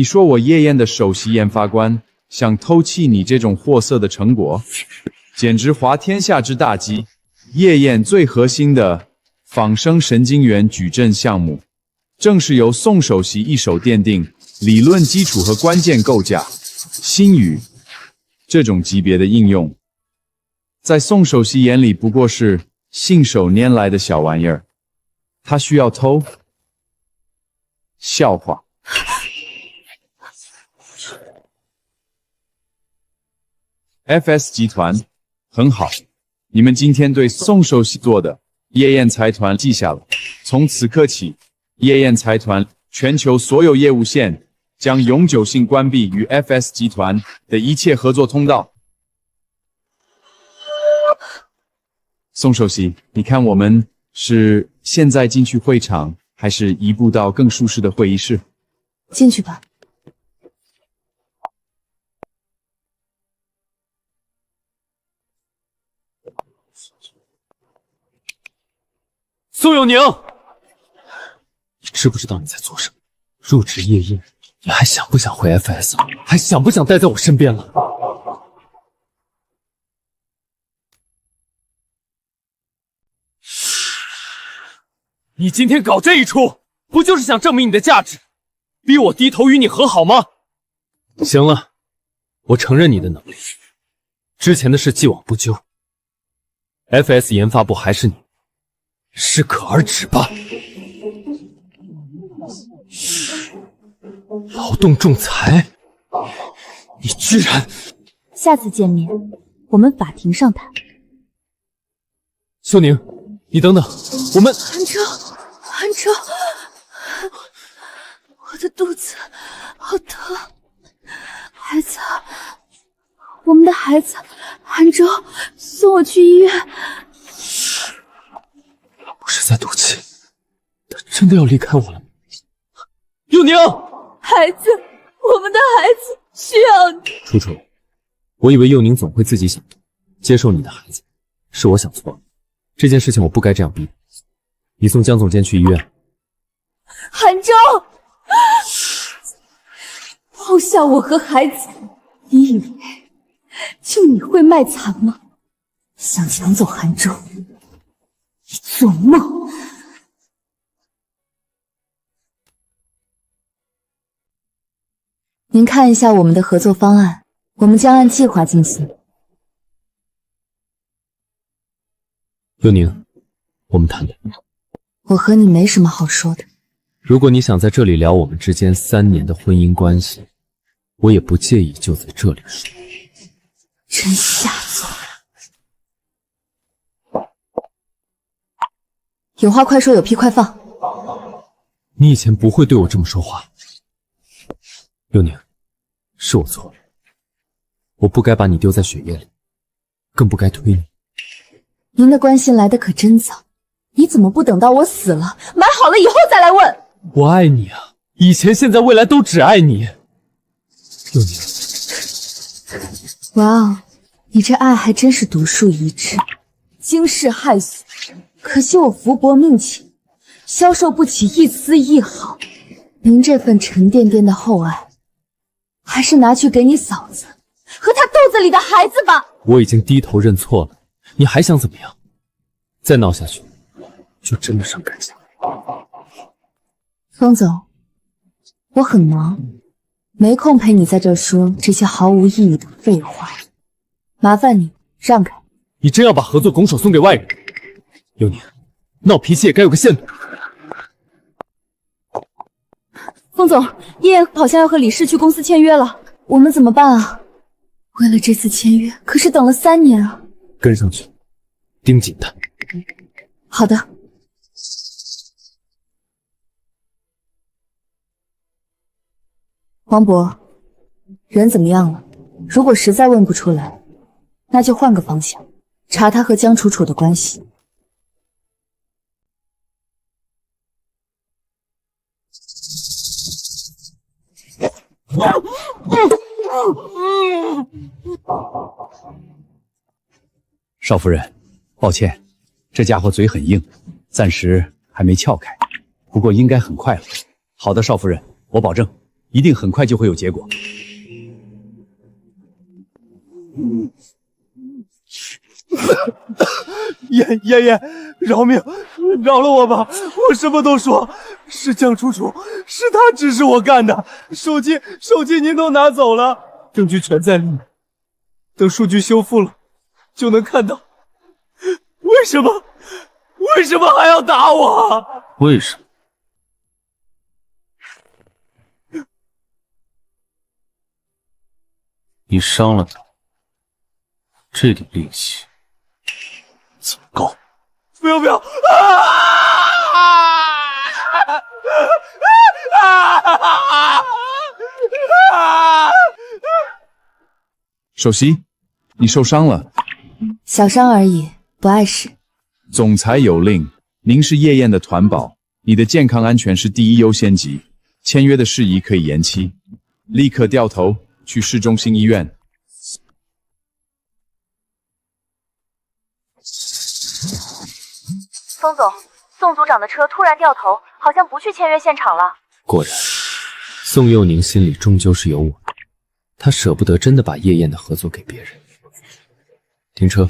Speaker 14: 说我夜宴的首席研发官想偷弃你这种货色的成果，简直滑天下之大稽。夜宴最核心的仿生神经元矩阵项目，正是由宋首席一手奠定理论基础和关键构架。心语这种级别的应用，在宋首席眼里不过是信手拈来的小玩意儿，他需要偷？笑话。FS 集团很好，你们今天对宋首席做的夜宴财团记下了。从此刻起，夜宴财团全球所有业务线将永久性关闭与 FS 集团的一切合作通道。宋首席，你看我们是现在进去会场，还是移步到更舒适的会议室？
Speaker 1: 进去吧。
Speaker 2: 宋佑宁，你知不知道你在做什么？入职夜宴，你还想不想回 FS？ 还想不想待在我身边了？你今天搞这一出，不就是想证明你的价值，逼我低头与你和好吗？行了，我承认你的能力，之前的事既往不咎。FS 研发部还是你，适可而止吧。劳动仲裁，你居然……
Speaker 3: 下次见面，我们法庭上谈。
Speaker 2: 秀宁，你等等，我们……
Speaker 1: 韩舟，韩舟，我的肚子好疼，孩子，我们的孩子，韩舟，送我去医院。
Speaker 2: 他不是在赌气，他真的要离开我了。幼宁，
Speaker 1: 孩子，我们的孩子需要你。
Speaker 2: 楚楚，我以为幼宁总会自己想通，接受你的孩子，是我想错了。这件事情我不该这样逼你。送江总监去医院。
Speaker 1: 韩舟，抛下我和孩子，你以为就你会卖惨吗？想抢走韩舟，你做梦！您看一下我们的合作方案，我们将按计划进行。
Speaker 2: 幼宁，我们谈谈。
Speaker 1: 我和你没什么好说的。
Speaker 2: 如果你想在这里聊我们之间3年的婚姻关系，我也不介意就在这里说。
Speaker 1: 真下作！有话快说，有屁快放。
Speaker 2: 你以前不会对我这么说话。幼宁，是我错了，我不该把你丢在血液里，更不该推你。
Speaker 1: 您的关心来得可真早，你怎么不等到我死了，买好了以后再来问？
Speaker 2: 我爱你啊，以前、现在、未来都只爱你。幼宁，
Speaker 1: 哇哦，你这爱还真是独树一帜，惊世骇俗。可惜我福薄命浅，消受不起一丝一毫。您这份沉甸甸的厚爱，还是拿去给你嫂子和她肚子里的孩子吧。
Speaker 2: 我已经低头认错了，你还想怎么样？再闹下去，就真的伤感情。
Speaker 1: 方总，我很忙，没空陪你在这说这些毫无意义的废话。麻烦你让开。
Speaker 2: 你真要把合作拱手送给外人？幼宁，闹脾气也该有个限度。
Speaker 1: 风总，叶燕好像要和李氏去公司签约了，我们怎么办啊？为了这次签约，可是等了3年啊！
Speaker 2: 跟上去，盯紧他。
Speaker 1: 好的。王博，人怎么样了？如果实在问不出来，那就换个方向，查他和江楚楚的关系。
Speaker 6: 少夫人，抱歉，这家伙嘴很硬，暂时还没撬开，不过应该很快了。好的，少夫人，我保证，一定很快就会有结果。
Speaker 13: 爷爷，饶命，饶了我吧！我什么都说，是江楚楚，是他指使我干的。手机您都拿走了，证据全在里面。等数据修复了，就能看到。为什么还要打我？
Speaker 10: 为什么？你伤了他，这点力气怎么够？
Speaker 13: 不要！
Speaker 14: 首席，你受伤了。
Speaker 1: 小伤而已，不碍事。
Speaker 14: 总裁有令，您是叶燕的团保，你的健康安全是第一优先级。签约的事宜可以延期，立刻掉头去市中心医院。
Speaker 5: 风总，宋组长的车突然掉头，好像不去签约现场了。
Speaker 2: 果然，宋佑宁心里终究是有我的，他舍不得真的把叶燕的合作给别人。停车。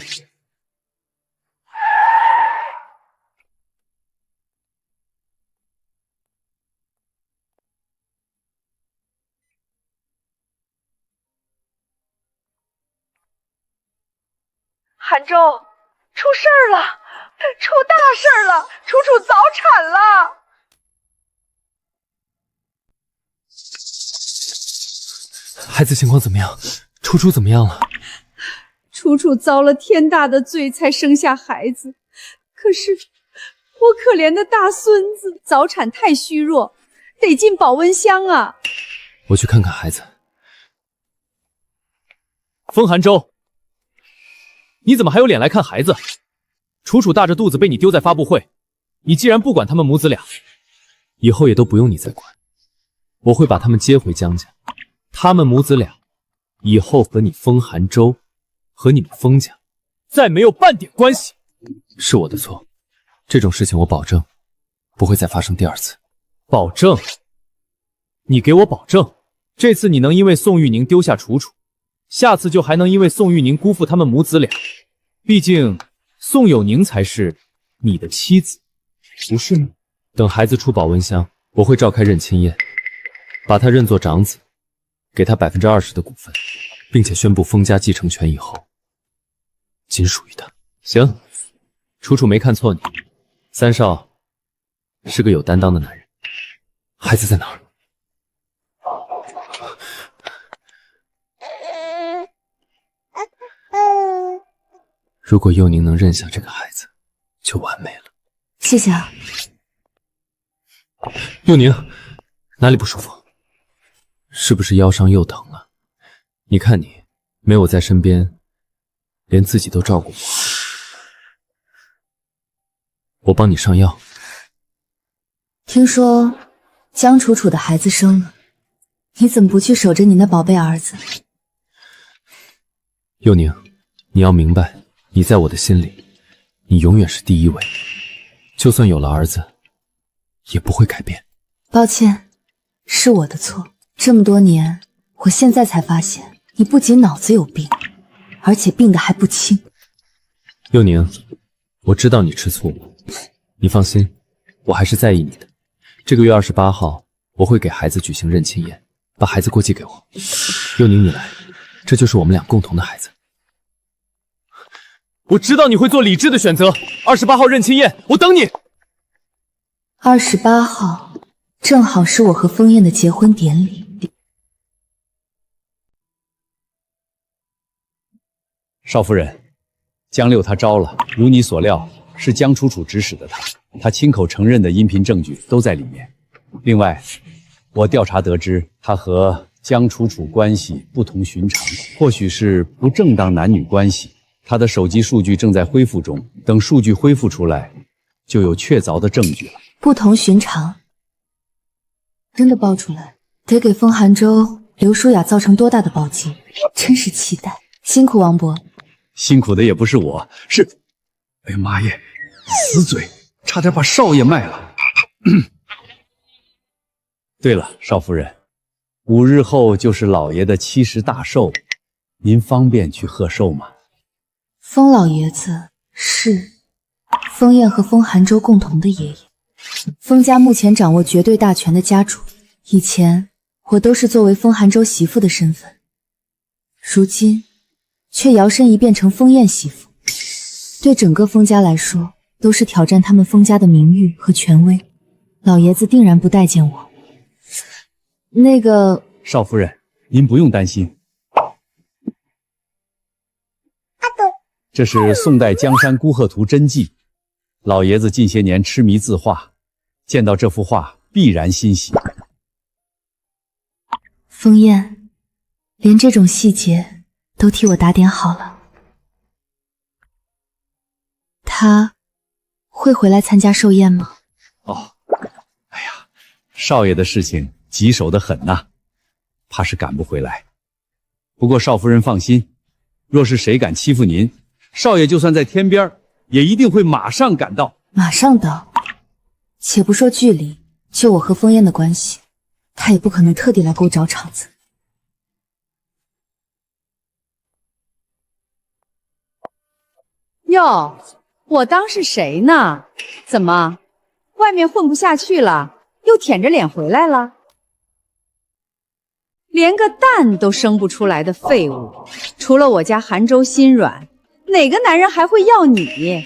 Speaker 5: 韩舟，出事儿了！出大事了，楚楚早产了。
Speaker 2: 孩子情况怎么样？楚楚怎么样了？
Speaker 4: 楚楚遭了天大的罪才生下孩子，可是我可怜的大孙子早产太虚弱，得进保温箱啊。
Speaker 2: 我去看看孩子。
Speaker 12: 风寒舟，你怎么还有脸来看孩子？楚楚大着肚子被你丢在发布会，你既然不管他们母子俩，
Speaker 2: 以后也都不用你再管，我会把他们接回江家。他们母子俩以后和你风寒舟和你们风家
Speaker 12: 再没有半点关系。
Speaker 2: 是我的错，这种事情我保证不会再发生第二次。
Speaker 12: 保证？你给我保证，这次你能因为宋玉宁丢下楚楚，下次就还能因为宋玉宁辜负他们母子俩。毕竟宋有宁才是你的妻子，不是吗？
Speaker 2: 等孩子出保温箱，我会召开认亲宴，把他认作长子，给他20%的股份，并且宣布封家继承权以后仅属于他。行，楚楚没看错你，三少是个有担当的男人。孩子在哪儿？如果幼宁能认下这个孩子，就完美了。
Speaker 1: 谢谢啊。
Speaker 2: 幼宁，哪里不舒服？是不是腰伤又疼了？你看你，没有我在身边，连自己都照顾不好。我帮你上药。
Speaker 1: 听说江楚楚的孩子生了，你怎么不去守着你那宝贝儿子？
Speaker 2: 幼宁，你要明白，你在我的心里，你永远是第一位。就算有了儿子，也不会改变。
Speaker 1: 抱歉，是我的错。这么多年，我现在才发现，你不仅脑子有病，而且病得还不轻。
Speaker 2: 幼宁，我知道你吃醋，你放心，我还是在意你的。这个月28号，我会给孩子举行认亲宴，把孩子过继给我。幼宁，你来，这就是我们俩共同的孩子。
Speaker 12: 我知道你会做理智的选择。28号认亲宴，我等你。
Speaker 1: 28号正好是我和风燕的结婚典礼。
Speaker 6: 少夫人，江六他招了，如你所料，是江楚楚指使的他，他亲口承认的音频证据都在里面。另外，我调查得知，他和江楚楚关系不同寻常，或许是不正当男女关系。他的手机数据正在恢复中，等数据恢复出来，就有确凿的证据了。
Speaker 1: 不同寻常，真的爆出来，得给风寒舟、刘舒雅造成多大的暴击？真是期待，辛苦王伯。
Speaker 6: 辛苦的也不是我，是……
Speaker 12: 哎呀妈耶，死嘴，差点把少爷卖了。
Speaker 6: 对了，少夫人，5日后就是老爷的70大寿，您方便去贺寿吗？
Speaker 1: 风老爷子是风燕和风寒舟共同的爷爷，风家目前掌握绝对大权的家主。以前我都是作为风寒舟媳妇的身份，如今却摇身一变成风燕媳妇，对整个风家来说都是挑战他们风家的名誉和权威。老爷子定然不待见我。那个
Speaker 6: 少夫人，您不用担心。这是宋代江山孤鹤图真迹，老爷子近些年痴迷字画，见到这幅画必然欣喜。
Speaker 1: 风燕，连这种细节都替我打点好了。他会回来参加寿宴吗？
Speaker 6: 哦，哎呀，少爷的事情棘手得很呐，怕是赶不回来。不过少夫人放心，若是谁敢欺负您，少爷就算在天边，也一定会马上赶到。
Speaker 1: 马上到？且不说距离，就我和风燕的关系，他也不可能特地来给我找场子。
Speaker 4: 哟，我当是谁呢？怎么，外面混不下去了，又舔着脸回来了？连个蛋都生不出来的废物，除了我家杭州心软，哪个男人还会要你？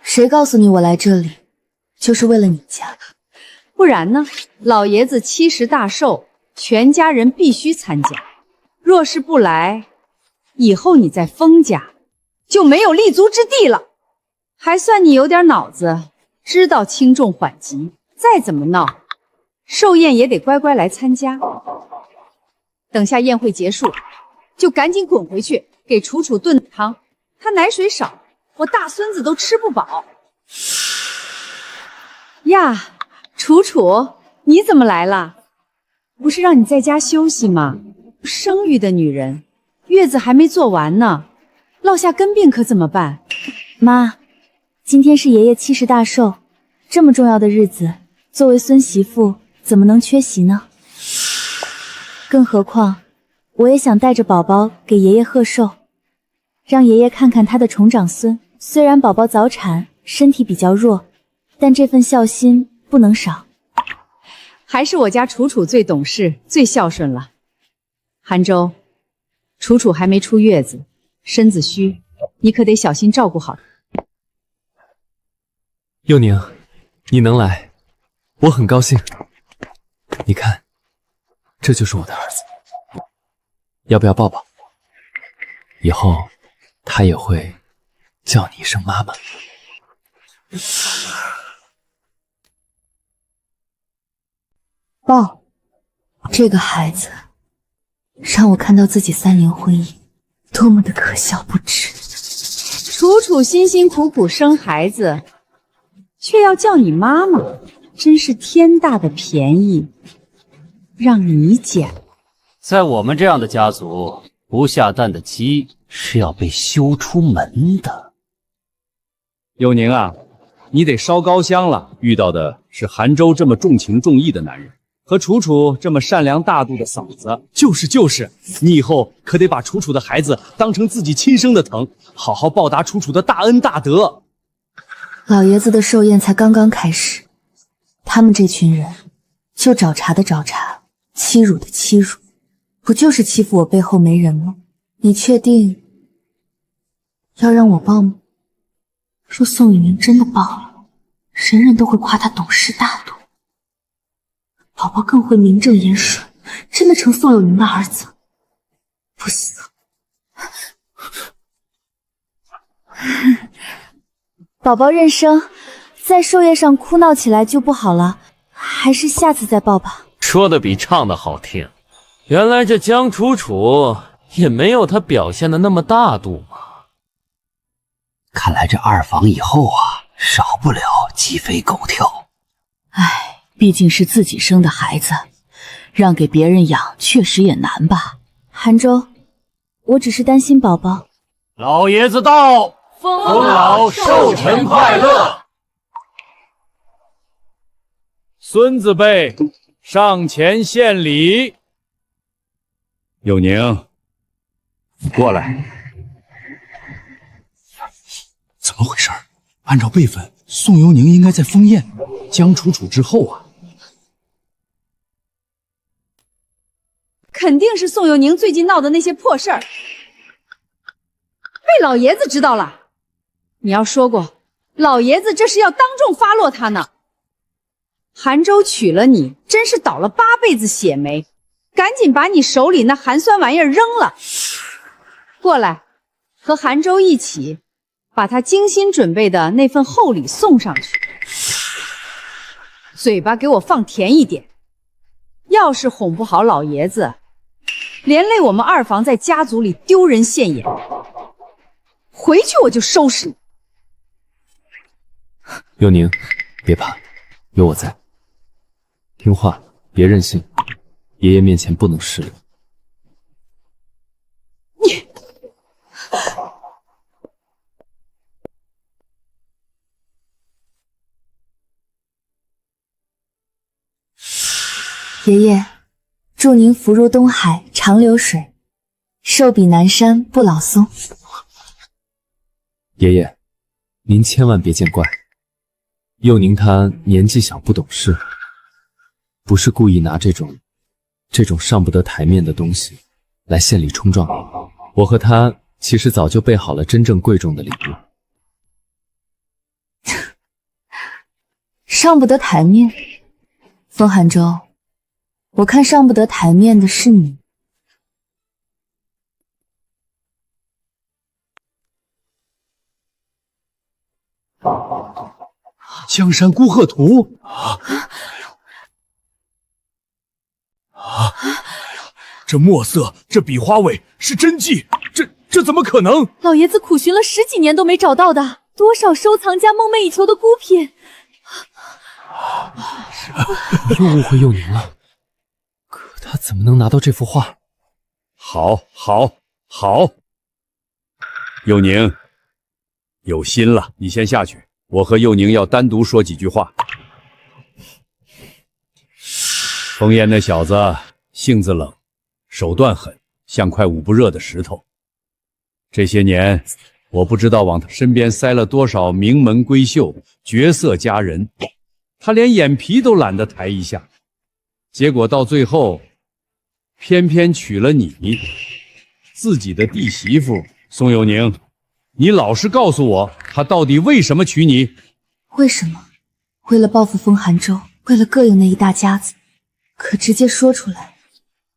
Speaker 1: 谁告诉你我来这里就是为了你家？
Speaker 4: 不然呢？老爷子70大寿，全家人必须参加。若是不来，以后你在封家就没有立足之地了。还算你有点脑子，知道轻重缓急。再怎么闹，寿宴也得乖乖来参加。等下宴会结束，就赶紧滚回去给楚楚炖汤。他奶水少，我大孙子都吃不饱。呀，楚楚，你怎么来了？不是让你在家休息吗？生育的女人，月子还没做完呢，落下根病可怎么办？
Speaker 3: 妈，今天是爷爷70大寿，这么重要的日子，作为孙媳妇怎么能缺席呢？更何况，我也想带着宝宝给爷爷贺寿，让爷爷看看他的重长孙。虽然宝宝早产，身体比较弱，但这份孝心不能少。
Speaker 4: 还是我家楚楚最懂事，最孝顺了。韩舟，楚楚还没出月子，身子虚，你可得小心照顾好。
Speaker 2: 佑宁，你能来，我很高兴。你看，这就是我的儿子，要不要抱抱？以后他也会叫你一声妈妈。
Speaker 1: 抱，这个孩子让我看到自己3年婚姻多么的可笑不值。
Speaker 4: 楚楚辛辛苦苦生孩子，却要叫你妈妈，真是天大的便宜，让你捡。
Speaker 7: 在我们这样的家族，不下蛋的鸡是要被休出门的。
Speaker 6: 佑宁啊，你得烧高香了。遇到的是韩舟这么重情重义的男人，和楚楚这么善良大度的嫂子。
Speaker 12: 就是，你以后可得把楚楚的孩子当成自己亲生的疼，好好报答楚楚的大恩大德。
Speaker 1: 老爷子的寿宴才刚刚开始，他们这群人就找茬的找茬，欺辱的欺辱，不就是欺负我背后没人吗？你确定要让我报吗？若宋雨宁真的报了，人人都会夸他懂事大度，宝宝更会名正言顺，真的成宋有宁的儿子。不行，
Speaker 3: 宝宝认生，在寿宴上哭闹起来就不好了，还是下次再抱吧。
Speaker 15: 说的比唱的好听。原来这江楚楚也没有他表现的那么大度嘛。
Speaker 7: 看来这二房以后啊，少不了鸡飞狗跳。
Speaker 16: 唉，毕竟是自己生的孩子，让给别人养确实也难吧。
Speaker 3: 韩舟，我只是担心宝宝。
Speaker 7: 老爷子到，
Speaker 15: 封老寿辰快乐。
Speaker 6: 孙子辈上前献礼。佑宁，过来。
Speaker 17: 怎么回事？按照辈分，宋尤宁应该在封宴，江楚楚之后啊。
Speaker 4: 肯定是宋有宁最近闹的那些破事儿，被老爷子知道了。你要说过，老爷子这是要当众发落他呢。韩舟娶了你，真是倒了8辈子血霉，赶紧把你手里那寒酸玩意儿扔了。过来，和韩舟一起把他精心准备的那份厚礼送上去。嘴巴给我放甜一点，要是哄不好老爷子，连累我们二房在家族里丢人现眼，回去我就收拾你。
Speaker 2: 佑宁，别怕，有我在。听话，别任性，爷爷面前不能失礼。
Speaker 1: 爷爷，祝您福如东海长流水，寿比南山不老松。
Speaker 2: 爷爷，您千万别见怪，佑宁他年纪小不懂事，不是故意拿这种上不得台面的东西来献礼冲撞你。我和他其实早就备好了真正贵重的礼物。
Speaker 1: 上不得台面，风寒舟，我看上不得台面的是你。
Speaker 17: 江山孤鹤图
Speaker 13: 这墨色，这笔花尾是真迹，这怎么可能？
Speaker 3: 老爷子苦寻了10几年都没找到的，多少收藏家梦寐以求的孤品。
Speaker 2: 又误会幼宁了，可他怎么能拿到这幅画？
Speaker 6: 好，幼宁，有心了，你先下去，我和幼宁要单独说几句话。枫叶那小子性子冷，手段狠，像块捂不热的石头。这些年，我不知道往他身边塞了多少名门闺秀、绝色佳人，他连眼皮都懒得抬一下，结果到最后，偏偏娶了你，自己的弟媳妇。宋有宁，你老实告诉我，他到底为什么娶你？
Speaker 1: 为什么？为了报复风寒舟，为了膈应那一大家子。可直接说出来，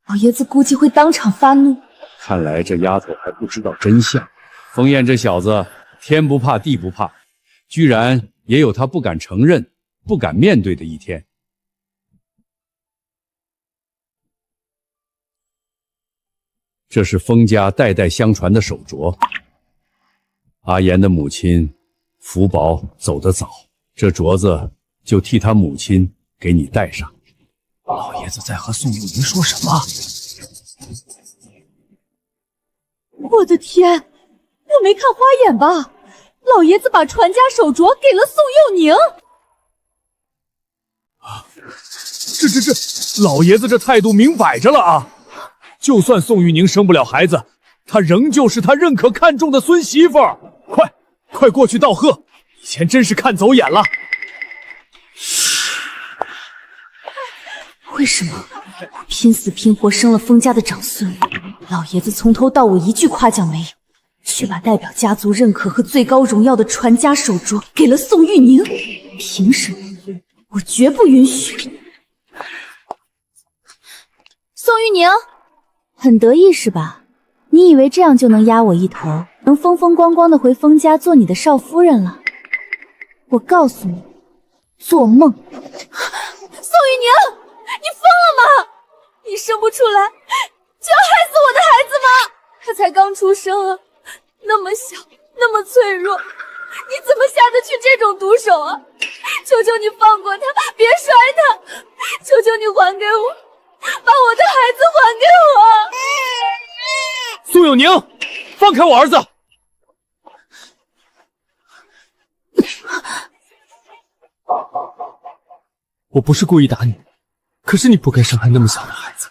Speaker 1: 老爷子估计会当场发怒。
Speaker 6: 看来这丫头还不知道真相。枫叶这小子天不怕地不怕，居然也有他不敢承认、不敢面对的一天。这是枫家代代相传的手镯，阿言的母亲福宝走得早，这镯子就替他母亲给你戴上。
Speaker 17: 老爷子在和宋有宁说什么？
Speaker 3: 我的天，我没看花眼吧？老爷子把传家手镯给了宋佑宁。
Speaker 13: 这，老爷子这态度明摆着了啊！就算宋玉宁生不了孩子，她仍旧是他认可看中的孙媳妇儿。快过去道贺！以前真是看走眼了。
Speaker 1: 为什么我拼死拼活生了封家的长孙，老爷子从头到尾一句夸奖没有，却把代表家族认可和最高荣耀的传家手镯给了宋玉宁？凭什么？我绝不允许！
Speaker 3: 宋玉宁，很得意是吧？你以为这样就能压我一头，能风风光光的回封家做你的少夫人了？我告诉你，做梦！宋玉宁，你疯了吗？你生不出来就要害死我的孩子吗？他才刚出生啊，那么小，那么脆弱，你怎么下得去这种毒手啊？求求你放过他，别摔他！求求你还给我，把我的孩子还给我！
Speaker 13: 宋有宁，放开我儿子！
Speaker 2: 我不是故意打你，可是你不该伤害那么小的孩子。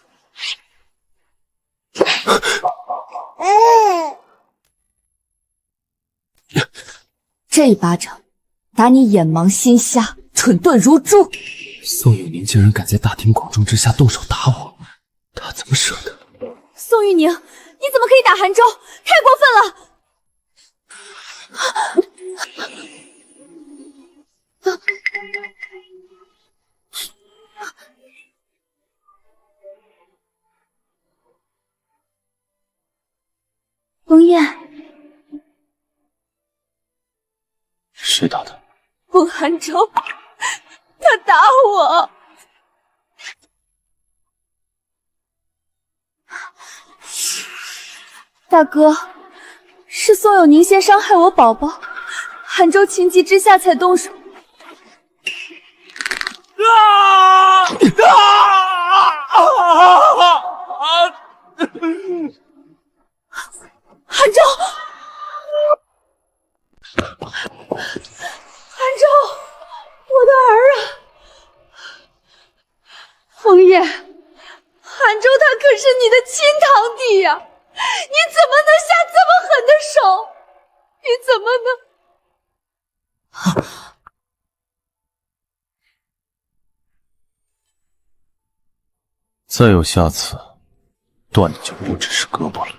Speaker 1: 这一巴掌打你眼盲心瞎，蠢钝如猪。
Speaker 2: 宋有宁竟然敢在大庭广众之下动手打我，他怎么舍得？
Speaker 3: 宋玉宁，你怎么可以打韩舟？太过分了！枫叶，
Speaker 10: 谁打的？
Speaker 3: 风寒舟，他打我。大哥，是宋有宁先伤害我宝宝，韩舟情急之下才动手。韩舟，韩舟，我的儿啊！枫叶，韩舟他可是你的亲堂弟呀，你怎么能下这么狠的手？你怎么能……
Speaker 10: 再有下次，断的就不只是胳膊了。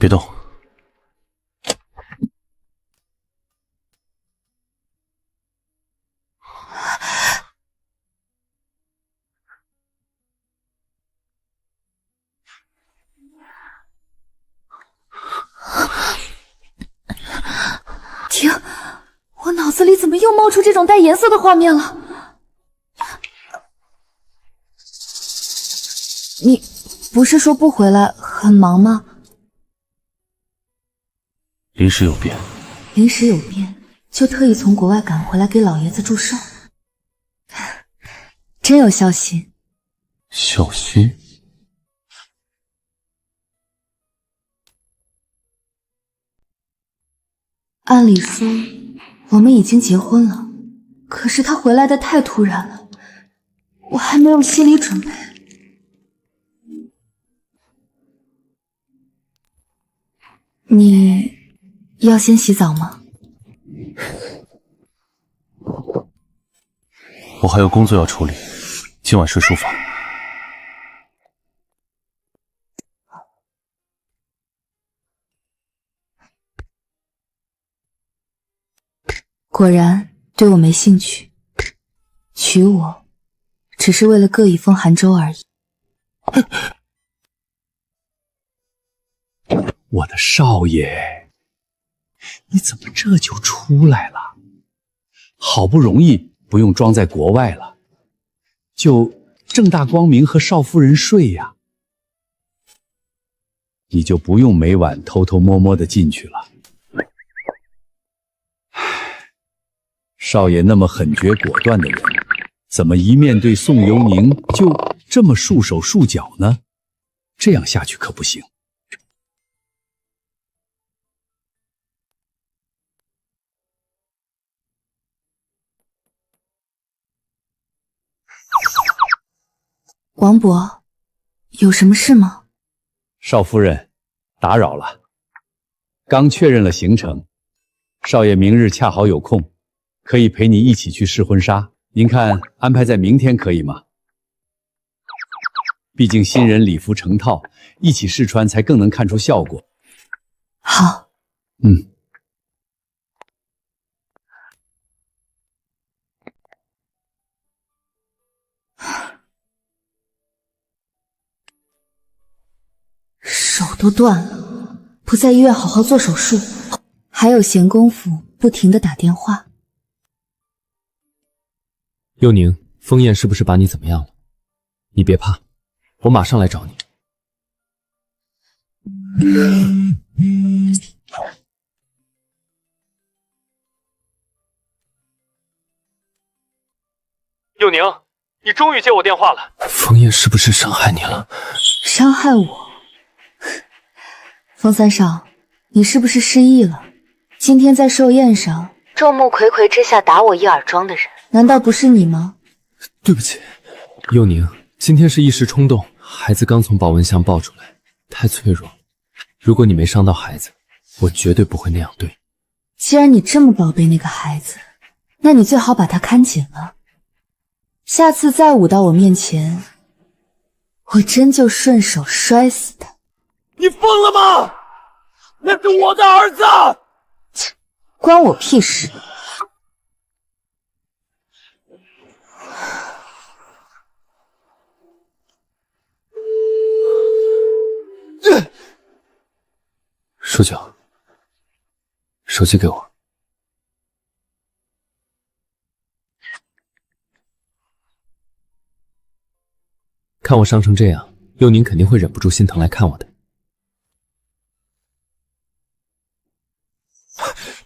Speaker 10: 别动。
Speaker 1: 停！我脑子里怎么又冒出这种带颜色的画面了？你不是说不回来，很忙吗？
Speaker 10: 临时有变。
Speaker 1: 临时有变，就特意从国外赶回来给老爷子祝寿，真有孝心。
Speaker 10: 孝心？
Speaker 1: 按理说我们已经结婚了，可是他回来的太突然了，我还没有心理准备。你要先洗澡吗？
Speaker 10: 我还有工作要处理，今晚睡书房。
Speaker 1: 果然对我没兴趣，娶我只是为了各一封函州而已。
Speaker 6: 我的少爷，你怎么这就出来了？好不容易不用装在国外了，就正大光明和少夫人睡呀，你就不用每晚偷偷摸摸的进去了。少爷那么狠绝果断的人，怎么一面对宋尤宁就这么束手束脚呢？这样下去可不行。
Speaker 1: 王伯，有什么事吗？
Speaker 6: 少夫人，打扰了。刚确认了行程，少爷明日恰好有空，可以陪你一起去试婚纱。您看安排在明天可以吗？毕竟新人礼服成套，一起试穿才更能看出效果。
Speaker 1: 好。手都断了，不在医院好好做手术，还有闲工夫不停地打电话。
Speaker 2: 佑宁，风燕是不是把你怎么样了？你别怕，我马上来找你。
Speaker 11: 佑宁，你终于接我电话了。
Speaker 2: 风燕是不是伤害你了？
Speaker 1: 伤害我？风三少，你是不是失忆了？今天在寿宴上，众目睽睽之下打我一耳光的人，难道不是你吗？
Speaker 2: 对不起，佑宁，今天是一时冲动，孩子刚从保温箱抱出来，太脆弱。如果你没伤到孩子，我绝对不会那样对你。
Speaker 1: 既然你这么宝贝那个孩子，那你最好把他看紧了。下次再舞到我面前，我真就顺手摔死他。
Speaker 13: 你疯了吗？那是我的儿子！
Speaker 1: 关我屁事！
Speaker 2: 舒九，手机给我。看我伤成这样，佑宁肯定会忍不住心疼来看我的。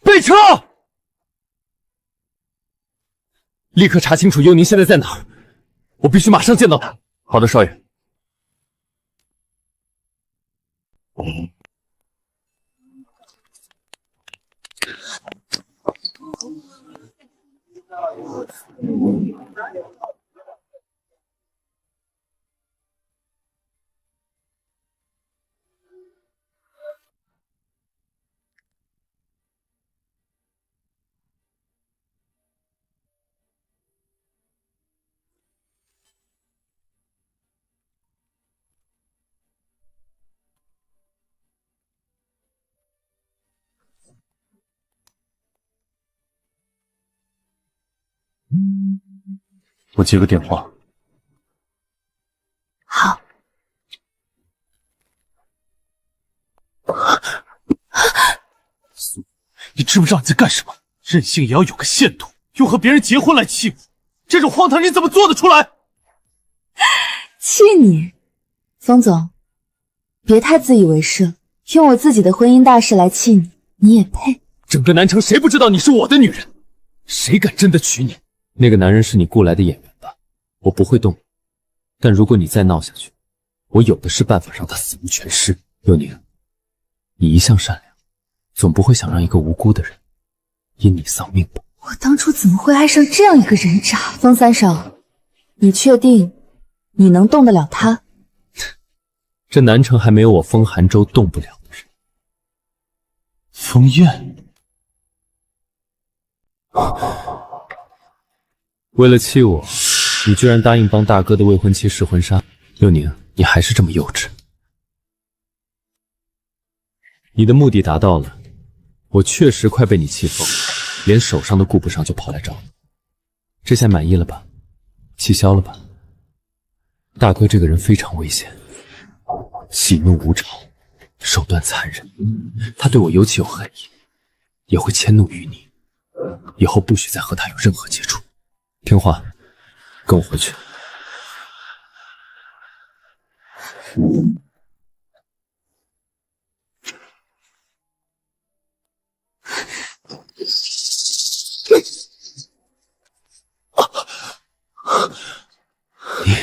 Speaker 13: 备车！
Speaker 2: 立刻查清楚佑宁现在在哪儿，我必须马上见到他。
Speaker 11: 好的，少爷。
Speaker 10: 我接个电话。
Speaker 1: 好。
Speaker 10: 你知不知道你在干什么？任性也要有个限度，用和别人结婚来气我，这种荒唐你怎么做得出来？
Speaker 1: 气你，风总，别太自以为是，用我自己的婚姻大事来气你，你也配？
Speaker 12: 整个南城谁不知道你是我的女人？谁敢真的娶你？那个男人是你雇来的演员吧？我不会动你，但如果你再闹下去，我有的是办法让他死无全尸。佑宁，你一向善良，总不会想让一个无辜的人因你丧命吧？
Speaker 1: 我当初怎么会爱上这样一个人渣？风三少，你确定你能动得了他？
Speaker 12: 这南城还没有我风寒州动不了的人。
Speaker 10: 风燕，
Speaker 12: 为了气我，你居然答应帮大哥的未婚妻试婚纱。佑宁，你还是这么幼稚。你的目的达到了，我确实快被你气疯了，连手上都顾不上就跑来找你。这下满意了吧？气消了吧？大哥这个人非常危险，喜怒无常，手段残忍，他对我尤其有恨意，也会迁怒于你。以后不许再和他有任何接触。听话，跟我回去。你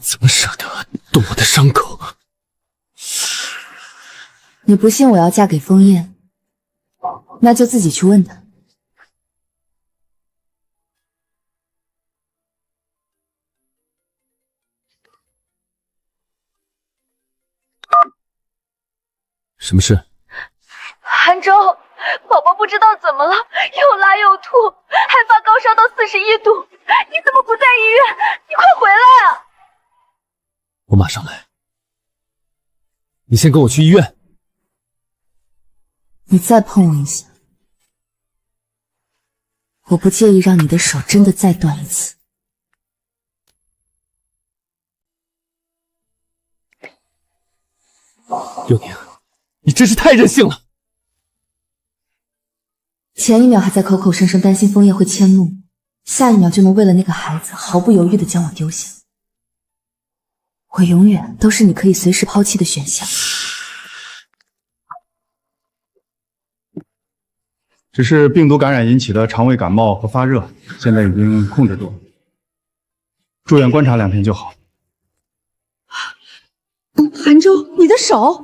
Speaker 12: 怎么舍得动我的伤口？
Speaker 1: 你不信我要嫁给风燕，那就自己去问他。
Speaker 12: 什么事？
Speaker 5: 韩舟，宝宝不知道怎么了，又拉又吐，还发高烧到41度，你怎么不在医院？你快回来啊！
Speaker 12: 我马上来。你先跟我去医院。
Speaker 1: 你再碰我一下，我不介意让你的手真的再断一次。
Speaker 12: 佑宁，你真是太任性了！
Speaker 1: 前一秒还在口口声声担心枫叶会迁怒，下一秒就能为了那个孩子毫不犹豫地将我丢下。我永远都是你可以随时抛弃的选项。
Speaker 17: 只是病毒感染引起的肠胃感冒和发热，现在已经控制住了，住院观察2天就好。
Speaker 4: 韩舟，你的手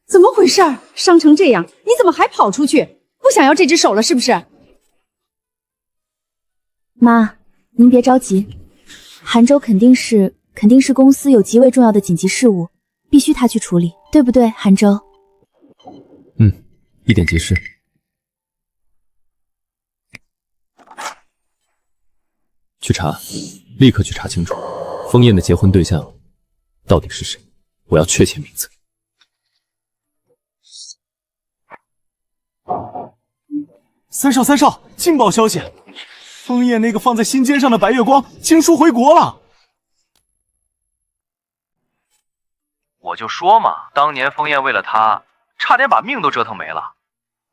Speaker 4: 怎么回事？伤成这样，你怎么还跑出去？不想要这只手了是不是？
Speaker 3: 妈，您别着急，韩舟肯定是公司有极为重要的紧急事务，必须他去处理，对不对，韩舟？
Speaker 12: 一点急事。去查，立刻去查清楚，枫燕的结婚对象到底是谁？我要确切名字。
Speaker 13: 三少，劲爆消息！枫叶那个放在心尖上的白月光经书回国了。
Speaker 11: 我就说嘛，当年枫燕为了他，差点把命都折腾没了。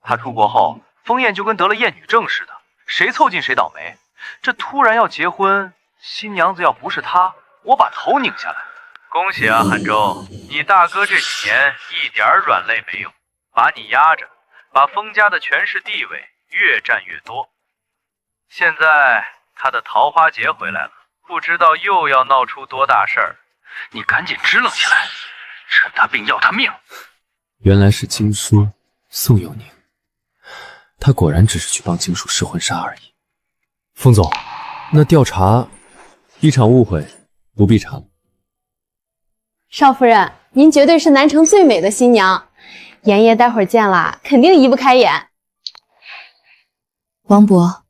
Speaker 11: 他出国后，枫燕就跟得了厌女症似的，谁凑近谁倒霉。这突然要结婚，新娘子要不是他，我把头拧下来。恭喜啊，韩舟，你大哥这几年一点软肋没有，把你压着，把枫家的权势地位越占越多。现在他的桃花劫回来了，不知道又要闹出多大事儿，你赶紧支棱起来，趁他病要他命。
Speaker 12: 原来是经书宋佑宁，他果然只是去帮经书试婚纱而已。风总，那调查一场误会，不必查了。
Speaker 18: 少夫人，您绝对是南城最美的新娘，妍爷待会儿见了肯定移不开眼。
Speaker 1: 王伯，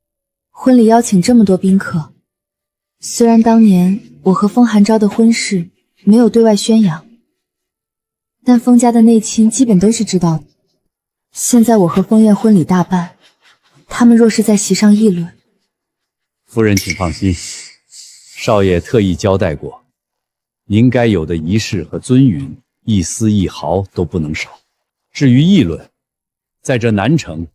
Speaker 1: 婚礼邀请这么多宾客，虽然当年我和风寒昭的婚事没有对外宣扬，但风家的内亲基本都是知道的。现在我和风燕婚礼大办，他们若是在席上议论，
Speaker 6: 夫人请放心，少爷特意交代过，您该有的仪式和尊允，一丝一毫都不能少。至于议论，在这南城，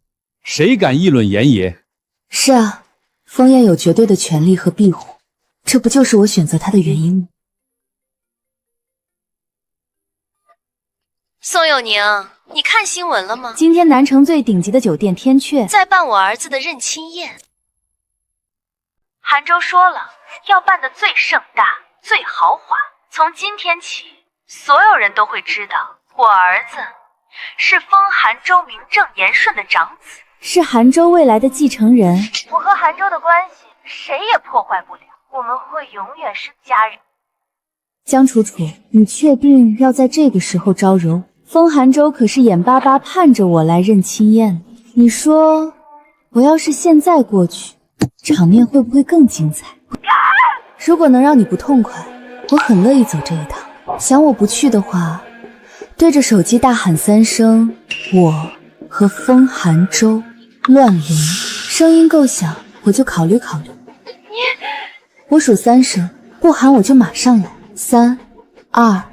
Speaker 6: 谁敢议论严爷？
Speaker 1: 是啊，枫叶有绝对的权利和庇护，这不就是我选择他的原因吗？
Speaker 5: 宋佑宁，你看新闻了吗？
Speaker 3: 今天南城最顶级的酒店天阙
Speaker 5: 在办我儿子的认亲宴。韩州说了，要办得最盛大、最豪华。从今天起，所有人都会知道，我儿子是封韩州名正言顺的长子，
Speaker 3: 是韩州未来的继承人。
Speaker 5: 我和韩州的关系，谁也破坏不了，我们会永远是家人。
Speaker 3: 江楚楚，你确定要在这个时候招惹我？封韩州可是眼巴巴盼着我来认亲宴，你说我要是现在过去，场面会不会更精彩？如果能让你不痛快，我很乐意走这一趟。想我不去的话，对着手机大喊3声我和封韩州乱伦，声音够响，我就考虑考虑。我数3声，不喊我就马上来。3、2、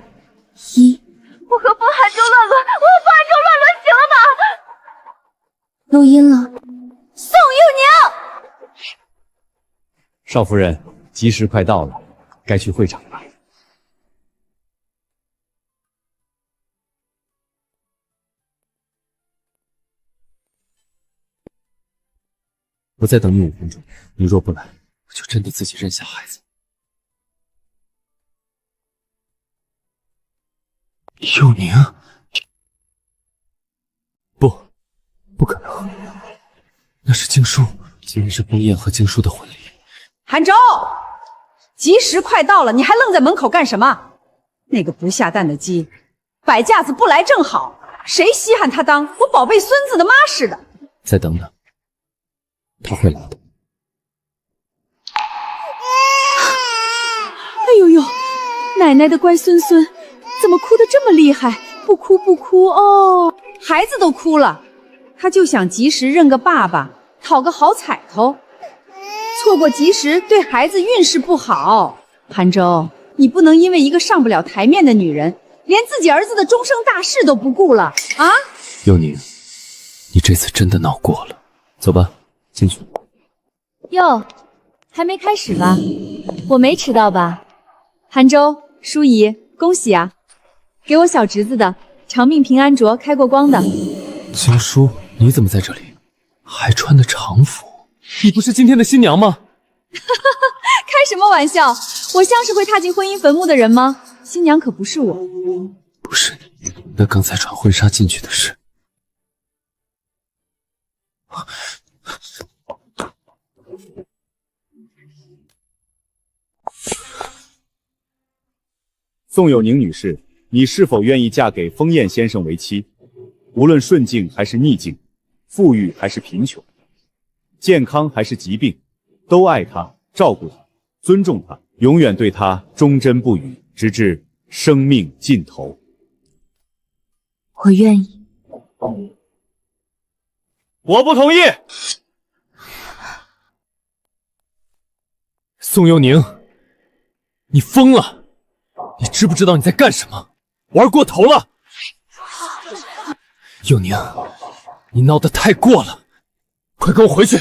Speaker 3: 1。
Speaker 5: 我和封韩州乱伦，我和封韩州乱伦，行了吗？
Speaker 1: 录音了。
Speaker 4: 宋佑宁，
Speaker 6: 少夫人，吉时快到了，该去会场了。
Speaker 2: 我再等你5分钟，你若不来，我就真的自己认下孩子。佑宁，不可能，那是经书，今天是枫叶和经书的婚礼。
Speaker 4: 韩州，吉时快到了，你还愣在门口干什么？那个不下蛋的鸡，摆架子不来正好，谁稀罕他当我宝贝孙子的妈似的？
Speaker 2: 再等等，他会来的。
Speaker 3: 哎呦呦，奶奶的乖孙孙，怎么哭得这么厉害？不哭不哭哦，
Speaker 4: 孩子都哭了，他就想及时认个爸爸，讨个好彩头。错过及时对孩子运势不好。韩州，你不能因为一个上不了台面的女人，连自己儿子的终生大事都不顾了啊！
Speaker 2: 佑宁，你这次真的闹过了。走吧，进去。
Speaker 3: 哟，还没开始吧？我没迟到吧？
Speaker 4: 韩州，淑仪，恭喜啊！给我小侄子的长命平安镯，开过光的。
Speaker 2: 经书，你怎么在这里？还穿的常服？你不是今天的新娘吗？
Speaker 4: 开什么玩笑？我像是会踏进婚姻坟墓的人吗？新娘可不是我。
Speaker 2: 不是你，那刚才穿婚纱进去的是？
Speaker 14: 宋有宁女士，你是否愿意嫁给封燕先生为妻？无论顺境还是逆境，富裕还是贫穷，健康还是疾病，都爱他，照顾他，尊重他，永远对他忠贞不渝，直至生命尽头。
Speaker 1: 我愿意。
Speaker 13: 我不同意。
Speaker 2: 宋佑宁，你疯了！你知不知道你在干什么？玩过头了！佑宁，你闹得太过了，快跟我回去！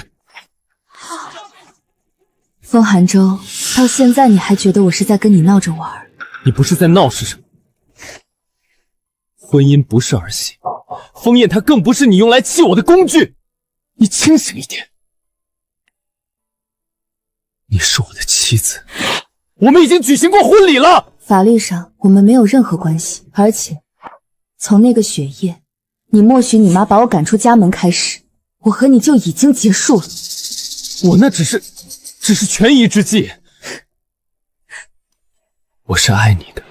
Speaker 1: 风寒舟，到现在你还觉得我是在跟你闹着玩？
Speaker 2: 你不是在闹是什么？婚姻不是儿戏，枫叶她更不是你用来气我的工具。你清醒一点！你是我的妻子，我们已经举行过婚礼了。
Speaker 1: 法律上我们没有任何关系，而且从那个雪夜，你默许你妈把我赶出家门开始，我和你就已经结束了。
Speaker 2: 我那只是权宜之计。我是爱你的，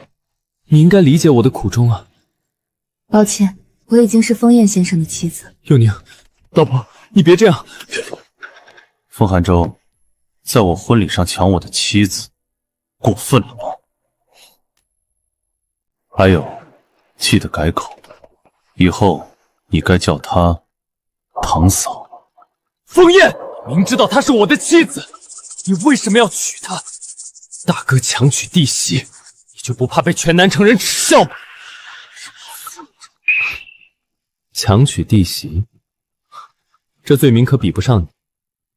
Speaker 2: 你应该理解我的苦衷啊。
Speaker 1: 抱歉，我已经是枫叶先生的妻子。
Speaker 2: 佑宁，老婆，你别这样。
Speaker 10: 风寒舟，在我婚礼上抢我的妻子，过分了吗？还有，记得改口，以后你该叫她堂嫂。
Speaker 2: 枫叶，明知道她是我的妻子，你为什么要娶她？
Speaker 12: 大哥强娶弟媳，你就不怕被全南城人耻笑吗？
Speaker 2: 强娶弟媳，这罪名可比不上你。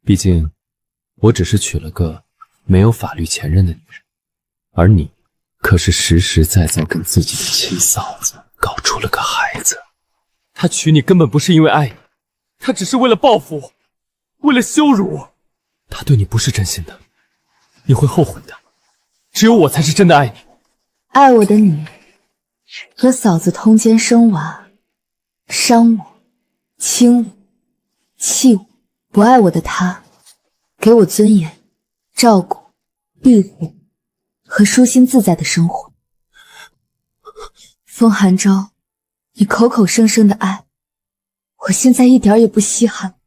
Speaker 2: 毕竟，我只是娶了个没有法律前任的女人，而你可是实实在在跟自己的亲嫂子搞出了个孩子。
Speaker 12: 他娶你根本不是因为爱你，他只是为了报复我，为了羞辱我。他对你不是真心的，你会后悔的。只有我才是真的爱你。
Speaker 1: 爱我的你，和嫂子通奸生娃，伤我，亲我，气我；不爱我的他，给我尊严、照顾、庇护和舒心自在的生活。风寒舟，你口口声声的爱，我现在一点也不稀罕。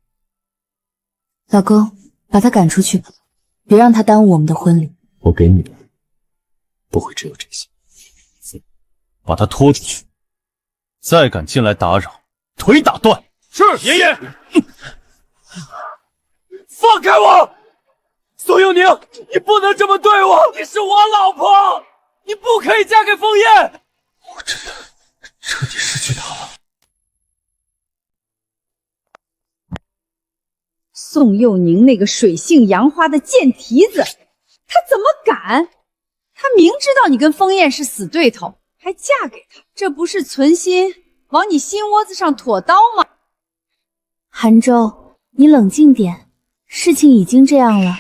Speaker 1: 老公，把他赶出去吧，别让他耽误我们的婚礼。
Speaker 2: 我给你的不会只有这些。
Speaker 10: 把他拖出去，再敢进来打扰，腿打断。
Speaker 12: 是爷爷。放开我！宋佑宁，你不能这么对我！你是我老婆，你不可以嫁给枫叶。
Speaker 10: 我真的彻底失去他了。
Speaker 4: 宋佑宁那个水性杨花的贱蹄子，他怎么敢？他明知道你跟枫叶是死对头，还嫁给他，这不是存心往你心窝子上捅刀吗？
Speaker 3: 韩舟，你冷静点，事情已经这样了，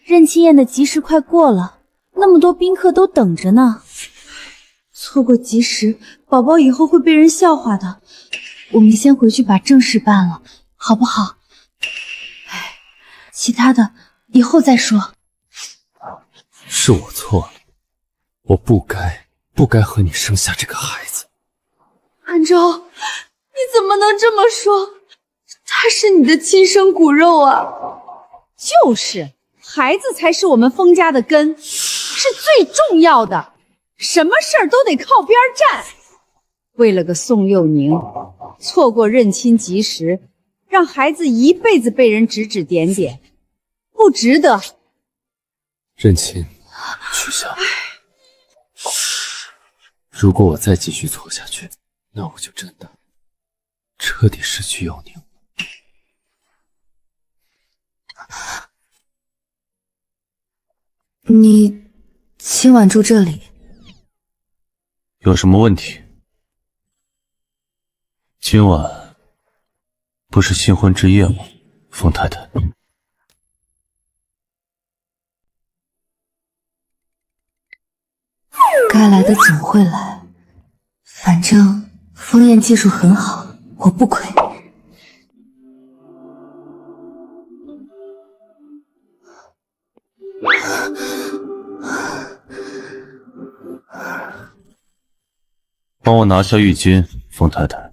Speaker 3: 认亲宴的吉时快过了，那么多宾客都等着呢。错过吉时，宝宝以后会被人笑话的。我们先回去把正事办了，好不好？其他的以后再说。
Speaker 2: 是我错了，我不该和你生下这个孩子。
Speaker 3: 韩舟，你怎么能这么说？他是你的亲生骨肉啊！
Speaker 4: 就是，孩子才是我们枫家的根，是最重要的，什么事儿都得靠边站。为了个宋佑宁，错过认亲吉时，让孩子一辈子被人指指点点，不值得。
Speaker 2: 认亲取消。如果我再继续错下去，那我就真的彻底失去佑宁。
Speaker 1: 你今晚住这里，
Speaker 10: 有什么问题？今晚不是新婚之夜吗，冯太太？
Speaker 1: 该来的总会来，反正枫叶技术很好，我不亏。
Speaker 10: 帮我拿下浴巾，冯太太。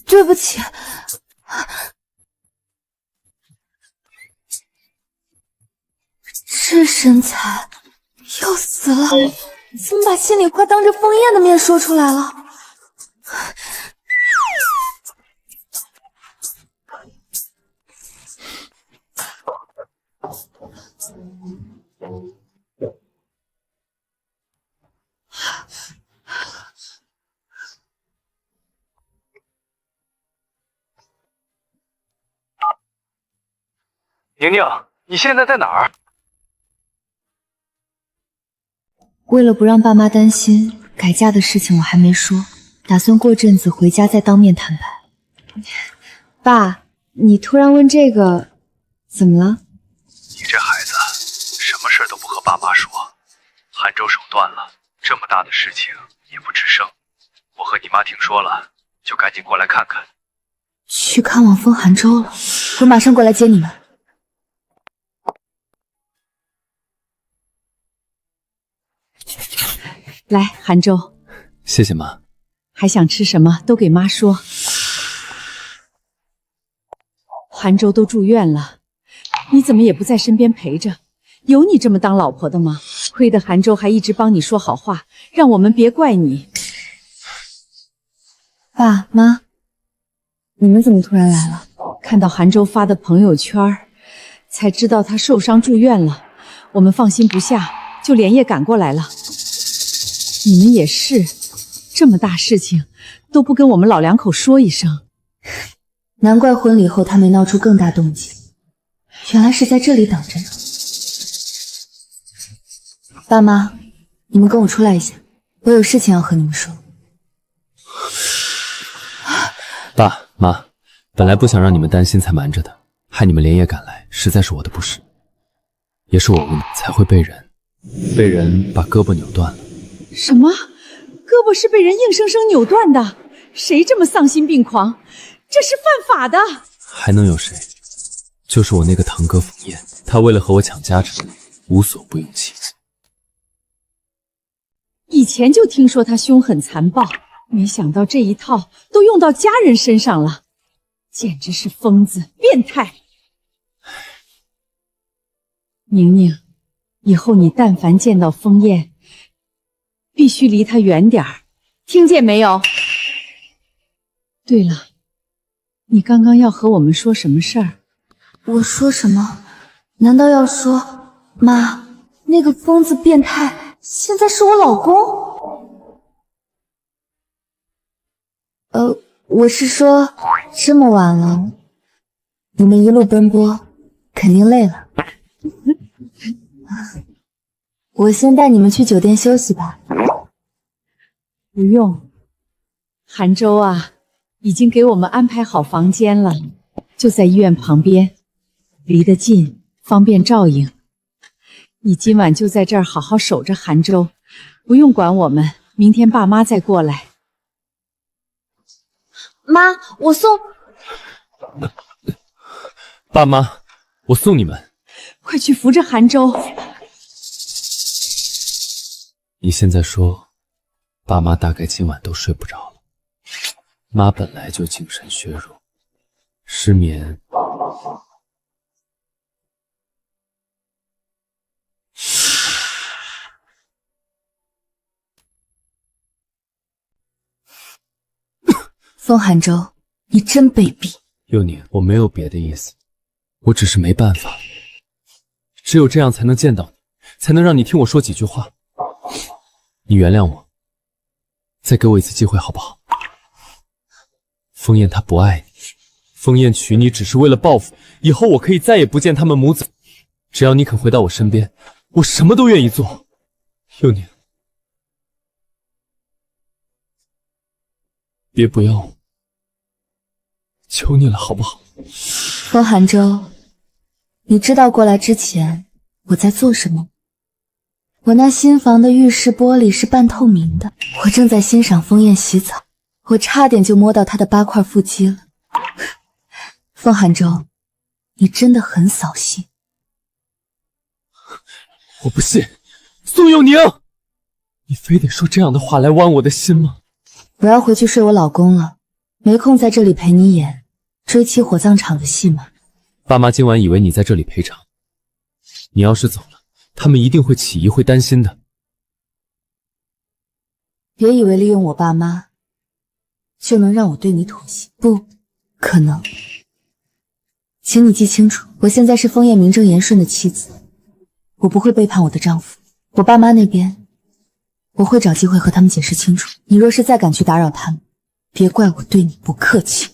Speaker 1: 对不起。这身材要死了，怎么把心里话当着枫叶的面说出来了？
Speaker 11: 宁宁，你现在在哪儿？
Speaker 1: 为了不让爸妈担心，改嫁的事情我还没说，打算过阵子回家再当面坦白。
Speaker 4: 爸，你突然问这个，怎么了？
Speaker 11: 你这孩子，什么事都不和爸妈说，韩州手断了，这么大的事情也不吱声。我和你妈听说了，就赶紧过来看看。
Speaker 1: 去看望风寒州了，我马上过来接你们。
Speaker 4: 来，韩州，
Speaker 2: 谢谢妈。
Speaker 4: 还想吃什么都给妈说。韩州都住院了，你怎么也不在身边陪着？有你这么当老婆的吗？亏得韩州还一直帮你说好话，让我们别怪你。
Speaker 1: 爸妈，你们怎么突然来了？
Speaker 4: 看到韩州发的朋友圈，才知道他受伤住院了，我们放心不下，就连夜赶过来了。你们也是，这么大事情都不跟我们老两口说一声。
Speaker 1: 难怪婚礼后他没闹出更大动静，原来是在这里等着呢。爸妈，你们跟我出来一下，我有事情要和你们说。
Speaker 2: 爸妈，本来不想让你们担心才瞒着的，害你们连夜赶来，实在是我的不是，也是我误，才会被人把胳膊扭断了。
Speaker 4: 什么？胳膊是被人硬生生扭断的？谁这么丧心病狂？这是犯法的。
Speaker 2: 还能有谁？就是我那个堂哥冯燕，他为了和我抢家产，无所不用其极。
Speaker 4: 以前就听说他凶狠残暴，没想到这一套都用到家人身上了，简直是疯子变态。宁宁，以后你但凡见到风燕，必须离他远点儿，听见没有？对了，你刚刚要和我们说什么事儿？
Speaker 1: 我说什么？难道要说妈，那个疯子变态现在是我老公？我是说，这么晚了，你们一路奔波，肯定累了。我先带你们去酒店休息吧。
Speaker 4: 不用，韩州啊，已经给我们安排好房间了，就在医院旁边，离得近，方便照应。你今晚就在这儿好好守着韩州，不用管我们，明天爸妈再过来。
Speaker 1: 妈，我送。
Speaker 2: 爸妈，我送你们。
Speaker 4: 快去扶着韩州。
Speaker 2: 你现在说，爸妈大概今晚都睡不着了。妈本来就精神削弱，失眠。
Speaker 1: 风寒州，你真卑鄙！
Speaker 2: 佑宁，我没有别的意思，我只是没办法，只有这样才能见到你，才能让你听我说几句话。你原谅我，再给我一次机会好不好？风燕她不爱你，风燕娶你只是为了报复，以后我可以再也不见他们母子。只要你肯回到我身边，我什么都愿意做。佑宁，别不要我，求你了好不好？
Speaker 1: 风寒州，你知道过来之前我在做什么？我那新房的浴室玻璃是半透明的，我正在欣赏风燕洗澡，我差点就摸到她的8块腹肌了。风寒州，你真的很扫兴。
Speaker 2: 我不信，宋佑宁，你非得说这样的话来剜我的心吗？
Speaker 1: 我要回去睡我老公了，没空在这里陪你演追妻火葬场的戏码。
Speaker 2: 爸妈今晚以为你在这里陪场，你要是走了，他们一定会起疑，会担心的。
Speaker 1: 别以为利用我爸妈就能让我对你妥协，不可能。请你记清楚，我现在是风燕名正言顺的妻子，我不会背叛我的丈夫。我爸妈那边，我会找机会和他们解释清楚。你若是再敢去打扰他们，别怪我对你不客气。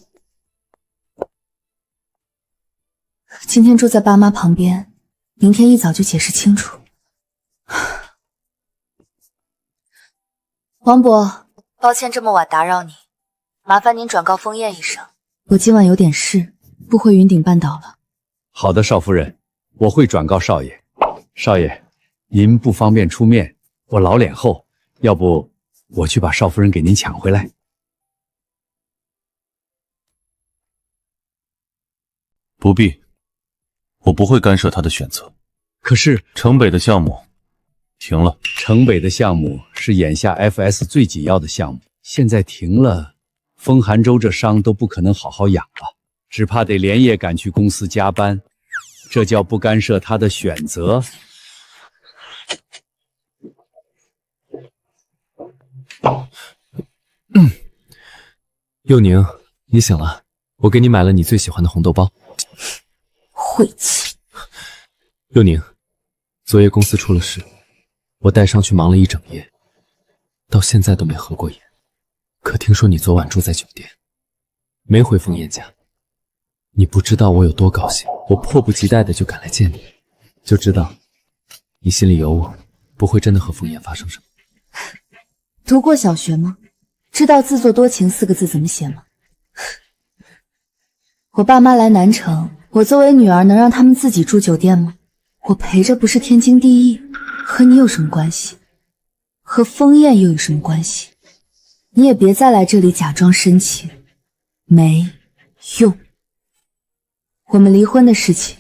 Speaker 1: 今天住在爸妈旁边，明天一早就解释清楚。王伯，抱歉这么晚打扰你，麻烦您转告风燕一声，我今晚有点事，不回云顶半岛了。
Speaker 6: 好的，少夫人，我会转告少爷。少爷，您不方便出面，我老脸厚，要不我去把少夫人给您抢回来。
Speaker 10: 不必，我不会干涉他的选择。
Speaker 6: 可是
Speaker 10: 城北的项目停了。
Speaker 6: 城北的项目是眼下 FS 最紧要的项目，现在停了，风寒州这伤都不可能好好养了。只怕得连夜赶去公司加班，这叫不干涉他的选择。
Speaker 2: 佑宁，你醒了，我给你买了你最喜欢的红豆包。
Speaker 1: 晦气！
Speaker 2: 佑宁，昨夜公司出了事，我带伤去忙了一整夜，到现在都没合过眼。可听说你昨晚住在酒店，没回枫叶家。你不知道我有多高兴，我迫不及待的就赶来见你，就知道你心里有我，不会真的和枫叶发生什么。
Speaker 1: 读过小学吗？知道自作多情4个字怎么写吗？我爸妈来南城，我作为女儿能让他们自己住酒店吗？我陪着不是天经地义，和你有什么关系？和枫叶又有什么关系？你也别再来这里假装深情，没用。我们离婚的事情，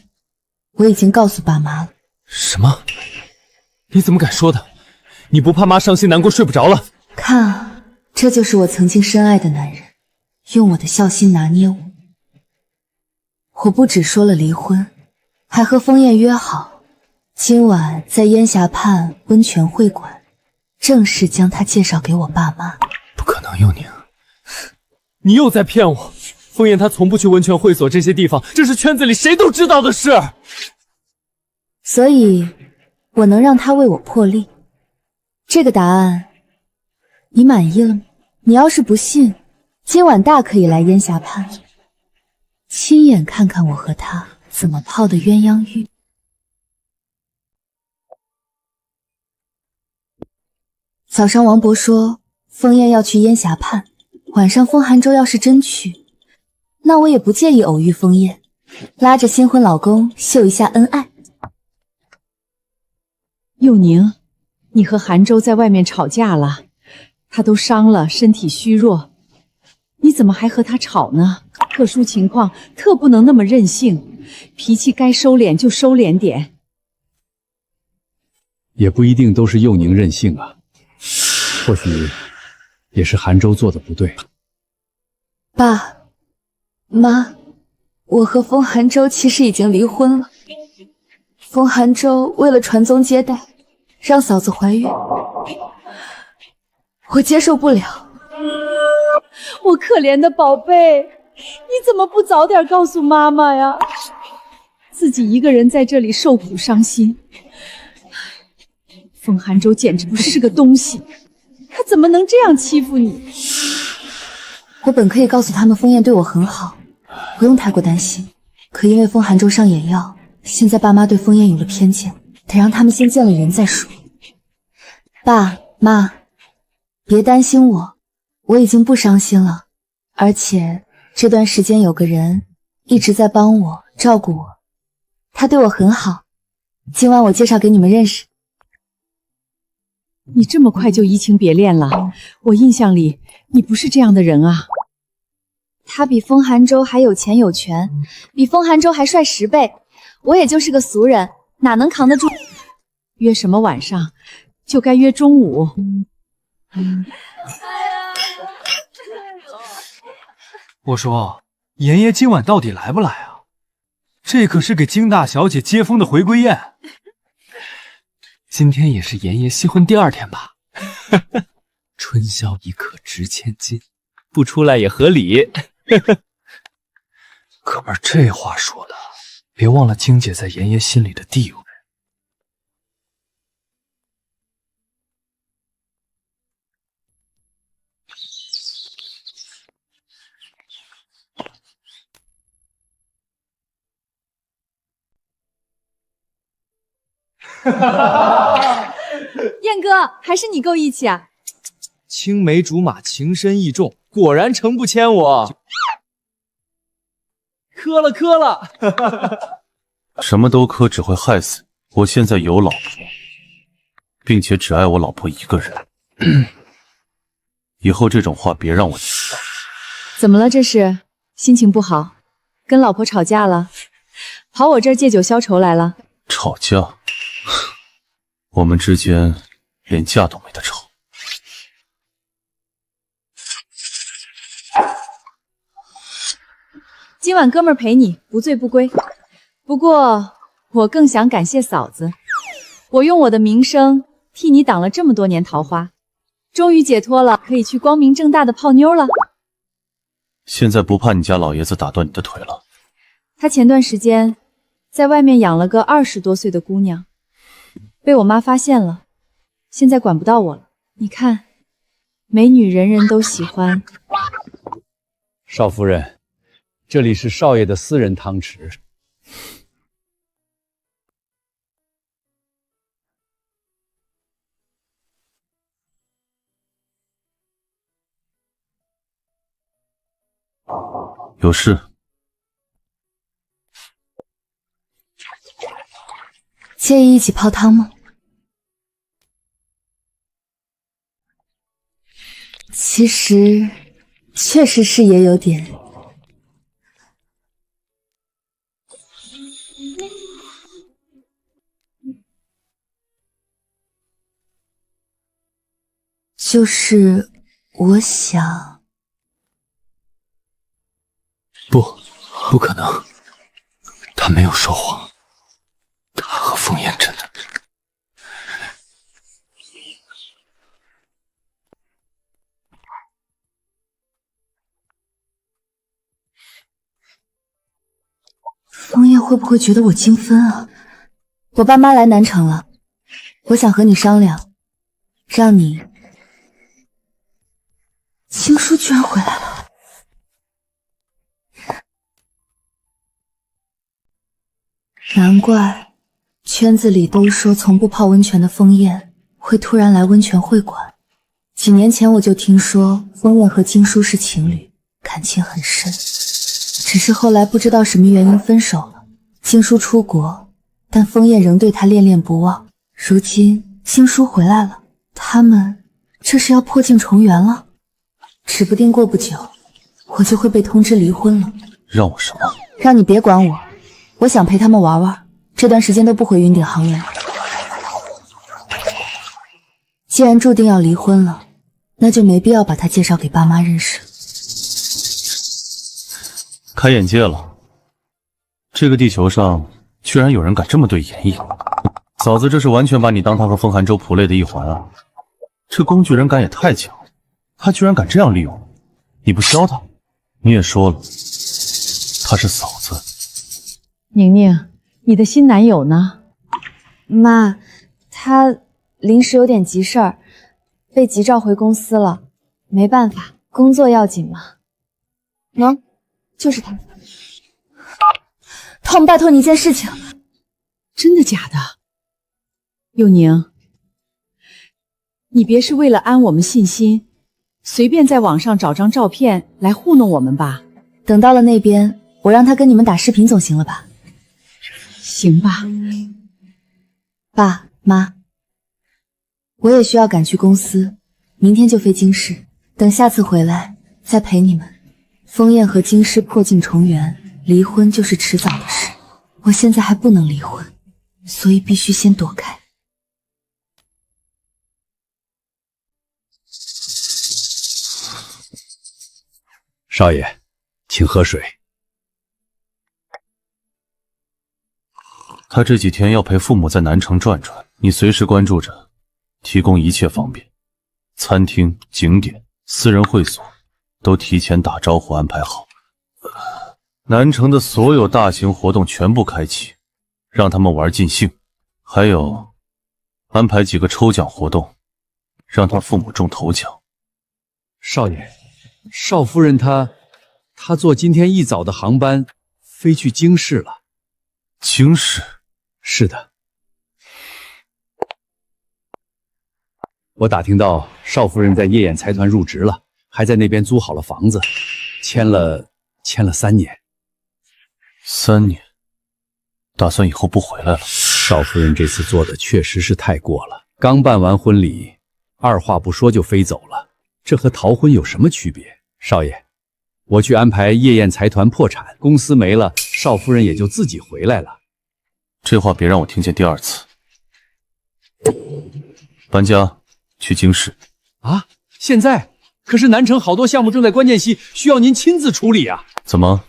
Speaker 1: 我已经告诉爸妈了。
Speaker 2: 什么？你怎么敢说的？你不怕妈伤心难过睡不着了？
Speaker 1: 看啊，这就是我曾经深爱的男人，用我的孝心拿捏我。我不只说了离婚，还和枫叶约好，今晚在烟霞畔温泉会馆，正式将他介绍给我爸妈。
Speaker 2: 不可能，佑宁，你又在骗我！枫叶她从不去温泉会所这些地方，这是圈子里谁都知道的事。
Speaker 1: 所以，我能让他为我破例。这个答案，你满意了吗？你要是不信，今晚大可以来烟霞畔，亲眼看看我和他怎么泡的鸳鸯浴。早上王博说枫叶要去烟霞畔，晚上风寒舟要是真去，那我也不介意偶遇枫叶，拉着新婚老公秀一下恩爱。
Speaker 4: 佑宁，你和韩舟在外面吵架了，他都伤了，身体虚弱，你怎么还和他吵呢？特殊情况特不能那么任性，脾气该收敛就收敛点。
Speaker 6: 也不一定都是佑宁任性啊，或许也是韩舟做的不对。
Speaker 1: 爸妈，我和风寒舟其实已经离婚了。风寒舟为了传宗接代，让嫂子怀孕，我接受不了。
Speaker 4: 我可怜的宝贝，你怎么不早点告诉妈妈呀？自己一个人在这里受苦伤心。风寒舟简直不是个东西，他怎么能这样欺负你？
Speaker 1: 我本可以告诉他们枫叶对我很好，不用太过担心。可因为风寒舟上眼药，现在爸妈对枫叶有了偏见，得让他们先见了人再说。爸妈，别担心我已经不伤心了，而且这段时间有个人一直在帮我照顾我，他对我很好，今晚我介绍给你们认识。
Speaker 4: 你这么快就移情别恋了？我印象里你不是这样的人啊。
Speaker 3: 他比风寒舟还有钱有权，比风寒舟还帅10倍，我也就是个俗人，哪能扛得住？
Speaker 4: 约什么晚上？就该约中午。
Speaker 13: 我说，妍妍今晚到底来不来啊？这可是给金大小姐接风的回归宴。
Speaker 2: 今天也是妍妍新婚第2天吧？春宵一刻值千金，不出来也合理。
Speaker 13: 哥们儿，这话说的，别忘了金姐在妍妍心里的地位。
Speaker 4: 燕哥，还是你够义气啊！
Speaker 12: 青梅竹马，情深意重，果然诚不牵我。磕了磕了。
Speaker 10: 什么都磕只会害死你。我现在有老婆，并且只爱我老婆一个人。以后这种话别让我听到。
Speaker 4: 怎么了？这是心情不好，跟老婆吵架了，跑我这儿借酒消愁来了？
Speaker 10: 吵架？我们之间连架都没得吵。
Speaker 4: 今晚哥们儿陪你，不醉不归。不过我更想感谢嫂子，我用我的名声替你挡了这么多年桃花，终于解脱了，可以去光明正大的泡妞了。
Speaker 10: 现在不怕你家老爷子打断你的腿了？
Speaker 4: 他前段时间在外面养了个20多岁的姑娘，被我妈发现了，现在管不到我了。你看，美女人人都喜欢。
Speaker 6: 少夫人，这里是少爷的私人汤池。
Speaker 10: 有事？
Speaker 1: 介意一起泡汤吗？其实，确实是也有点。就是我想。
Speaker 2: 不可能，他没有说谎，他和凤燕真的。
Speaker 1: 枫叶会不会觉得我精分啊？我爸妈来南城了，我想和你商量，让你……青书居然回来了。难怪圈子里都说从不泡温泉的枫叶会突然来温泉会馆。几年前我就听说枫叶和金书是情侣，感情很深，只是后来不知道什么原因分手了。金书出国，但枫叶仍对他恋恋不忘。如今金书回来了，他们这是要破镜重圆了。指不定过不久我就会被通知离婚了。
Speaker 10: 让我什么？
Speaker 1: 让你别管我，我想陪他们玩玩，这段时间都不回云顶航园。既然注定要离婚了，那就没必要把他介绍给爸妈认识。
Speaker 10: 开眼界了，这个地球上居然有人敢这么对妍妍。嫂子这是完全把你当他和风寒州仆类的一环啊！这工具人感也太强，他居然敢这样利用你，不削他？你也说了，他是嫂子。
Speaker 4: 宁宁，你的新男友呢？
Speaker 3: 妈，他临时有点急事儿，被急召回公司了，没办法，工作要紧嘛。就是他。Tom， 拜托你一件事情。
Speaker 4: 真的假的？佑宁，你别是为了安我们信心，随便在网上找张照片来糊弄我们吧？
Speaker 1: 等到了那边，我让他跟你们打视频总行了吧？
Speaker 4: 行吧。
Speaker 1: 爸妈，我也需要赶去公司，明天就飞京市，等下次回来再陪你们。枫叶和京师破镜重圆，离婚就是迟早的事。我现在还不能离婚，所以必须先躲开。
Speaker 6: 少爷，请喝水。
Speaker 10: 他这几天要陪父母在南城转转，你随时关注着，提供一切方便。餐厅、景点、私人会所都提前打招呼安排好。南城的所有大型活动全部开启，让他们玩尽兴。还有，安排几个抽奖活动，让他父母中头奖。
Speaker 6: 少爷，少夫人她坐今天一早的航班飞去京市了。
Speaker 10: 京市？
Speaker 6: 是的。我打听到少夫人在夜眼财团入职了，还在那边租好了房子，签了3年。
Speaker 10: 3年？打算以后不回来了？
Speaker 6: 少夫人这次做的确实是太过了，刚办完婚礼，二话不说就飞走了，这和逃婚有什么区别？少爷，我去安排夜宴财团破产，公司没了，少夫人也就自己回来了。
Speaker 10: 这话别让我听见第二次。搬家去京市
Speaker 6: 啊？现在？可是南城好多项目正在关键期，需要您亲自处理啊。
Speaker 10: 怎么，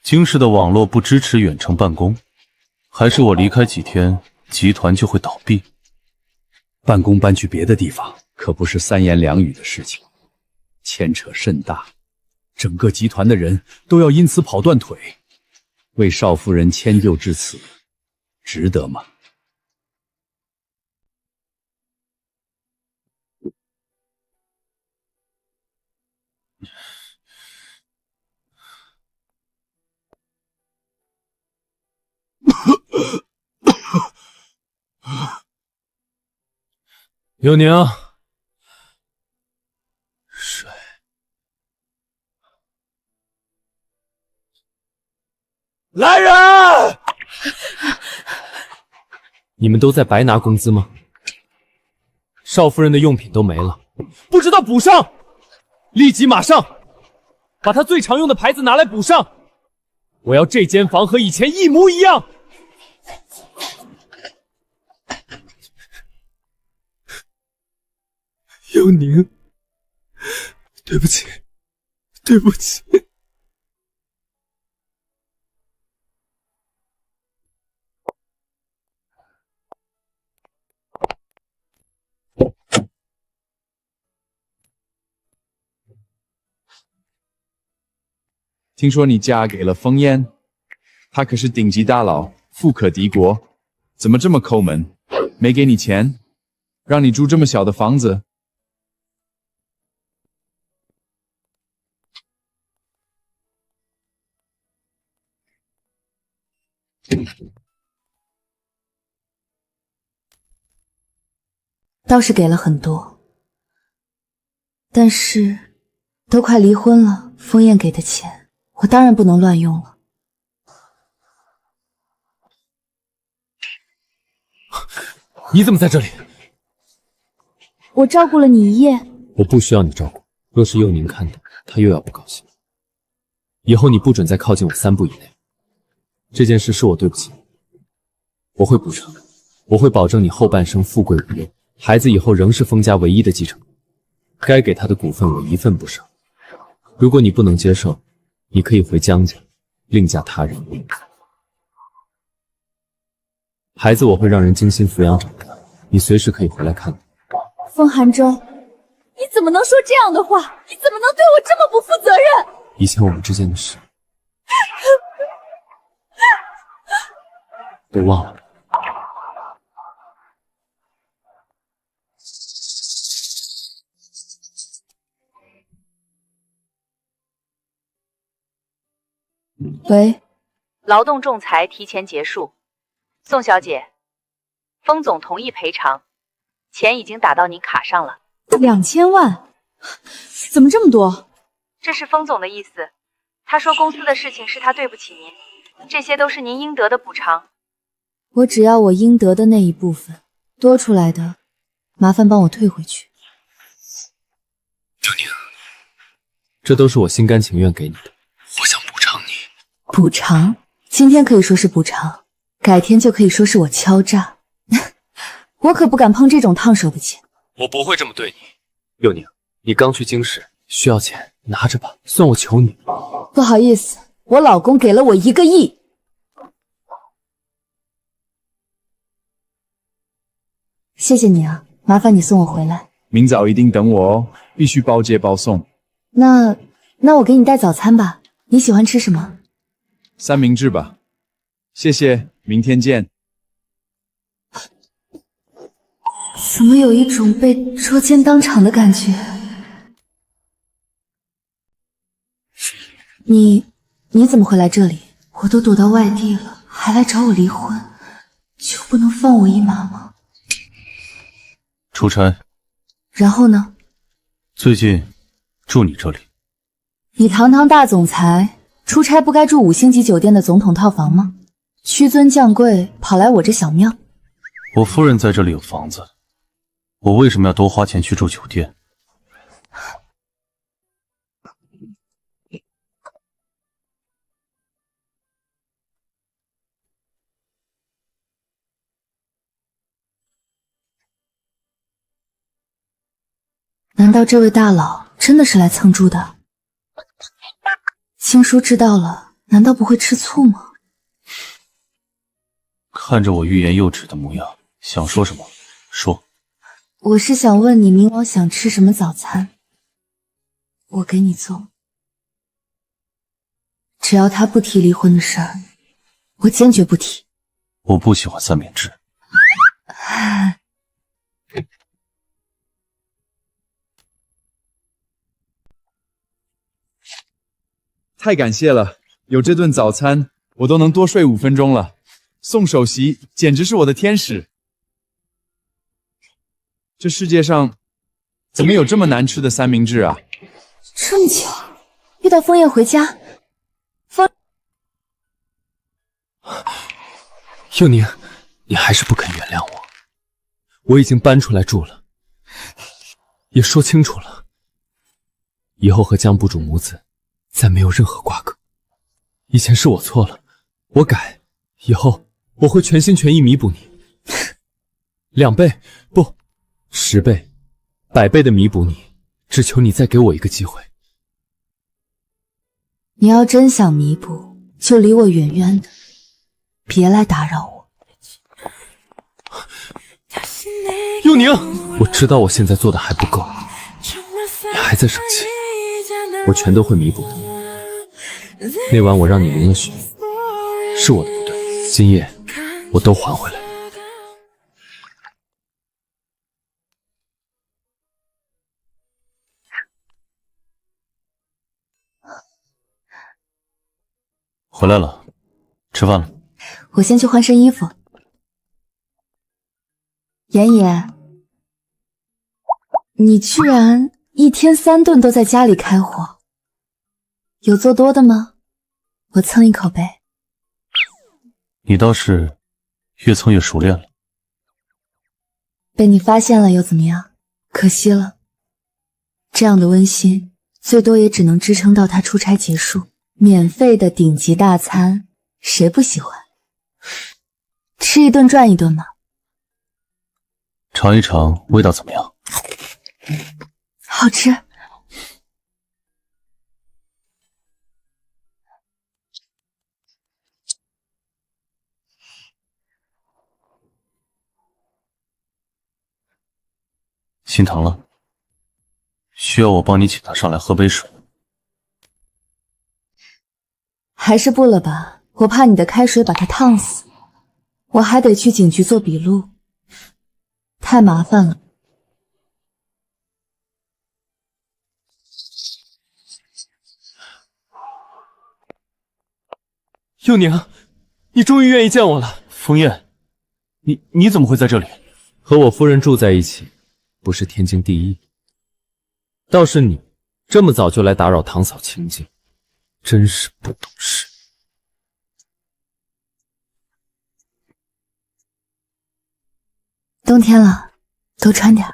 Speaker 10: 京市的网络不支持远程办公，还是我离开几天，集团就会倒闭？
Speaker 6: 办公搬去别的地方，可不是三言两语的事情，牵扯甚大，整个集团的人都要因此跑断腿，为少夫人迁就至此，值得吗？
Speaker 12: 幽宁，
Speaker 10: 水，
Speaker 13: 来人！
Speaker 12: 你们都在白拿工资吗？少夫人的用品都没了，不知道补上，立即马上把她最常用的牌子拿来补上。我要这间房和以前一模一样。
Speaker 13: 幽宁，对不起，对不起。
Speaker 14: 听说你嫁给了风烟，他可是顶级大佬，富可敌国，怎么这么抠门？没给你钱，让你住这么小的房子？
Speaker 1: 倒是给了很多，但是都快离婚了，风燕给的钱，我当然不能乱用了。
Speaker 12: 你怎么在这里？
Speaker 3: 我照顾了你一夜。
Speaker 12: 我不需要你照顾，若是幼宁看到，她又要不高兴。以后你不准再靠近我3步以内。这件事是我对不起你，我会补偿，我会保证你后半生富贵无忧，孩子以后仍是风家唯一的继承人，该给他的股份我一份不少。如果你不能接受，你可以回江家，另嫁他人。孩子我会让人精心抚养长大，你随时可以回来看我。
Speaker 3: 风寒舟，你怎么能说这样的话？你怎么能对我这么不负责任？
Speaker 12: 以前我们之间的事都忘了。
Speaker 1: 喂，
Speaker 5: 劳动仲裁提前结束，宋小姐，封总同意赔偿，钱已经打到您卡上了。
Speaker 3: 2000万？怎么这么多？
Speaker 5: 这是封总的意思，他说公司的事情是他对不起您，这些都是您应得的补偿。
Speaker 1: 我只要我应得的那一部分，多出来的，麻烦帮我退回去。
Speaker 12: 幽宁，这都是我心甘情愿给你的。
Speaker 10: 我想补偿你。
Speaker 1: 补偿？今天可以说是补偿，改天就可以说是我敲诈。我可不敢碰这种烫手的钱。
Speaker 12: 我不会这么对你。幽宁，你刚去京市，需要钱拿着吧，算我求你。
Speaker 1: 不好意思，我老公给了我1个亿。谢谢你啊，麻烦你送我回来。
Speaker 14: 明早一定等我哦，必须包接包送。
Speaker 1: 那我给你带早餐吧，你喜欢吃什么
Speaker 14: ？3明治吧。谢谢，明天见。
Speaker 1: 怎么有一种被捉奸当场的感觉？你怎么会来这里？我都躲到外地了，还来找我离婚，就不能放我一马吗？
Speaker 10: 出差。
Speaker 1: 然后呢？
Speaker 10: 最近住你这里。
Speaker 1: 你堂堂大总裁，出差不该住5星级酒店的总统套房吗？屈尊降贵，跑来我这小庙。
Speaker 10: 我夫人在这里有房子，我为什么要多花钱去住酒店？
Speaker 1: 难道这位大佬真的是来蹭住的？青叔知道了，难道不会吃醋吗？
Speaker 10: 看着我欲言又止的模样，想说什么说。
Speaker 1: 我是想问你明晚想吃什么早餐，我给你做。只要他不提离婚的事儿，我坚决不提。
Speaker 10: 我不喜欢三明治。
Speaker 14: 太感谢了，有这顿早餐，我都能多睡5分钟了。宋首席简直是我的天使。这世界上怎么有这么难吃的三明治啊？
Speaker 1: 这么巧，遇到枫叶回家。
Speaker 2: 佑宁，你还是不肯原谅我。我已经搬出来住了，也说清楚了，以后和江部主母子再没有任何瓜葛。以前是我错了，我改，以后我会全心全意弥补你，2倍不，10倍、100倍的弥补你，只求你再给我一个机会。
Speaker 1: 你要真想弥补，就离我远远的，别来打扰我。
Speaker 2: 佑宁，我知道我现在做的还不够，你还在生气，我全都会弥补的。那晚我让你淋了雪，是我的不对，今夜我都还回来。
Speaker 10: 回来了，吃饭了。
Speaker 1: 我先去换身衣服。妍妍，你居然1天3顿都在家里开火，有做多的吗？我蹭一口呗。
Speaker 10: 你倒是越蹭越熟练了。
Speaker 1: 被你发现了又怎么样？可惜了，这样的温馨最多也只能支撑到他出差结束。免费的顶级大餐，谁不喜欢？吃一顿赚一顿嘛。
Speaker 10: 尝一尝，味道怎么样？
Speaker 1: 好吃。
Speaker 10: 心疼了，需要我帮你请他上来喝杯水？
Speaker 1: 还是不了吧，我怕你的开水把他烫死，我还得去警局做笔录，太麻烦了。
Speaker 2: 佑宁，你终于愿意见我了。
Speaker 10: 枫叶，你怎么会在这里？
Speaker 2: 和我夫人住在一起，不是天经地义。倒是你这么早就来打扰堂嫂清静，真是不懂事。
Speaker 1: 冬天了，多穿点。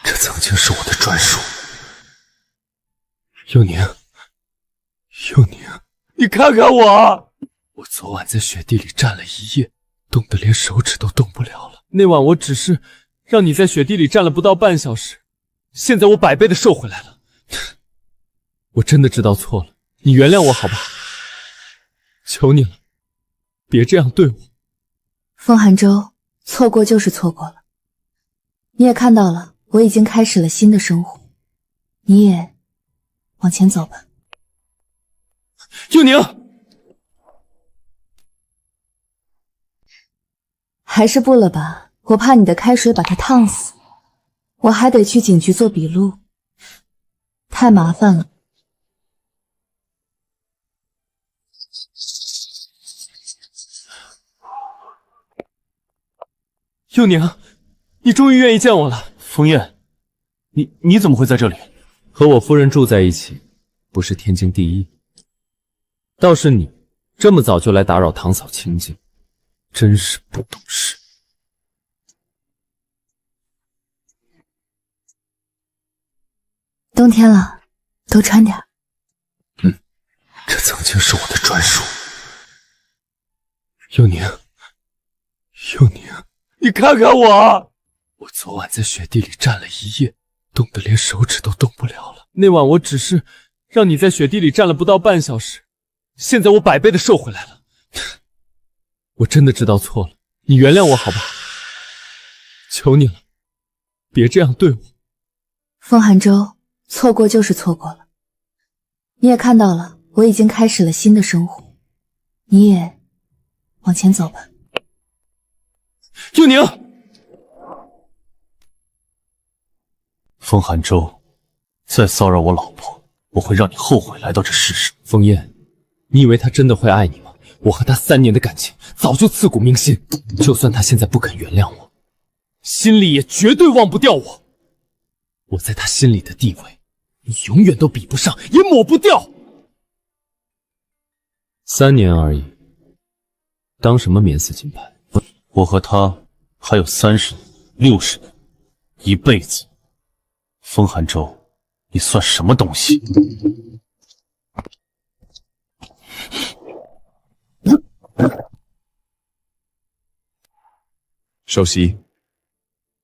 Speaker 2: 这曾经是我的专属。佑宁，佑宁，你看看我，我昨晚在雪地里站了1夜，冻得连手指都动不了了。那晚我只是让你在雪地里站了不到半小时，现在我100倍的瘦回来了。我真的知道错了，你原谅我好吧？求你了，别这样对我。
Speaker 1: 风寒舟，错过就是错过了。你也看到了，我已经开始了新的生活，你也往前走吧。
Speaker 2: 佑宁，
Speaker 1: 还是不了吧，我怕你的开水把他烫死，我还得去警局做笔录，太麻烦了。
Speaker 2: 佑宁，你终于愿意见我了。
Speaker 10: 枫叶，你怎么会在这里？
Speaker 2: 和我夫人住在一起，不是天经地义。倒是你这么早就来打扰堂嫂清静，真是不懂事。
Speaker 1: 冬天了，多穿点。
Speaker 2: 这曾经是我的专属。佑宁，佑宁，你看看我，我昨晚在雪地里站了1夜，冻得连手指都动不了了。那晚我只是让你在雪地里站了不到半小时，
Speaker 12: 现在我100倍的瘦回来了。我真的知道错了，你原谅我好吧？求你了，别这样对我。
Speaker 1: 风寒舟，错过就是错过了。你也看到了，我已经开始了新的生活，你也往前走吧。
Speaker 12: 幼宁，
Speaker 10: 风寒舟，再骚扰我老婆，我会让你后悔来到这世上。
Speaker 12: 风燕，你以为他真的会爱你吗？我和他3年的感情早就刺骨铭心，就算他现在不肯原谅我，心里也绝对忘不掉我。我在他心里的地位，你永远都比不上，也抹不掉。3年而已，当什么免死金牌？
Speaker 10: 我和他还有30年、60年，一辈子。风寒舟，你算什么东西？
Speaker 14: 首席，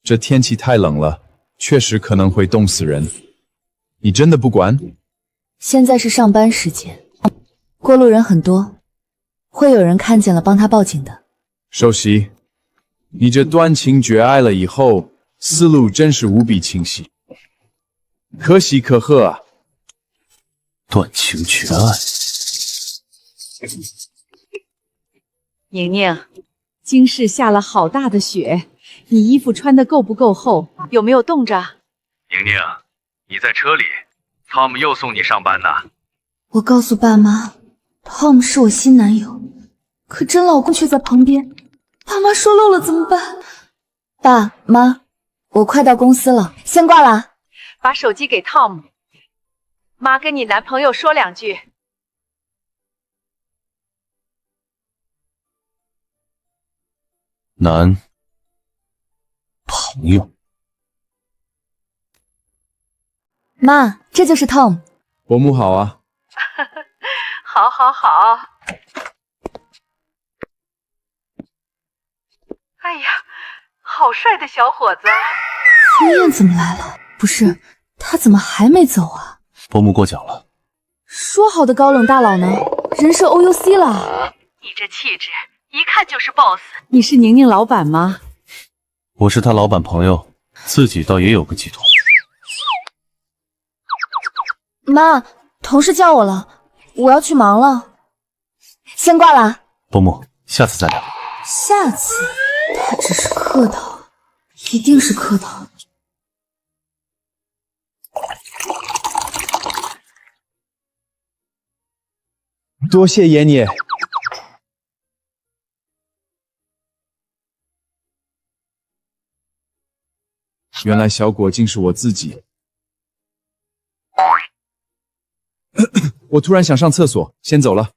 Speaker 14: 这天气太冷了，确实可能会冻死人。你真的不管？
Speaker 1: 现在是上班时间，过路人很多，会有人看见了帮他报警的。
Speaker 14: 首席，你这断情绝爱了以后，思路真是无比清晰，可喜可贺啊！
Speaker 10: 断情绝爱。
Speaker 4: 宁宁，京市下了好大的雪，你衣服穿得够不够厚？有没有冻着？
Speaker 11: 宁宁，你在车里 ，Tom 又送你上班呢。
Speaker 1: 我告诉爸妈 ，Tom 是我新男友，可真老公却在旁边，爸妈说漏了怎么办？爸妈，我快到公司了，先挂了。
Speaker 5: 把手机给 Tom， 妈跟你男朋友说2句。
Speaker 10: 男朋友，
Speaker 1: 妈，这就是 Tom。
Speaker 14: 伯母好啊。
Speaker 5: 好好好。哎呀，好帅的小伙子。
Speaker 1: 风燕怎么来了？不是，他怎么还没走啊？
Speaker 10: 伯母过奖了。
Speaker 1: 说好的高冷大佬呢？人设 OUC 了。
Speaker 5: 你这气质，一看就是 boss。
Speaker 4: 你是宁宁老板吗？
Speaker 10: 我是他老板朋友，自己倒也有个寄托。
Speaker 1: 妈，同事叫我了，我要去忙了，先挂了。
Speaker 10: 伯母，下次再聊。
Speaker 1: 下次？他只是客套，一定是客套。
Speaker 14: 多谢爷爷。原来小果竟是我自己。我突然想上厕所，先走了。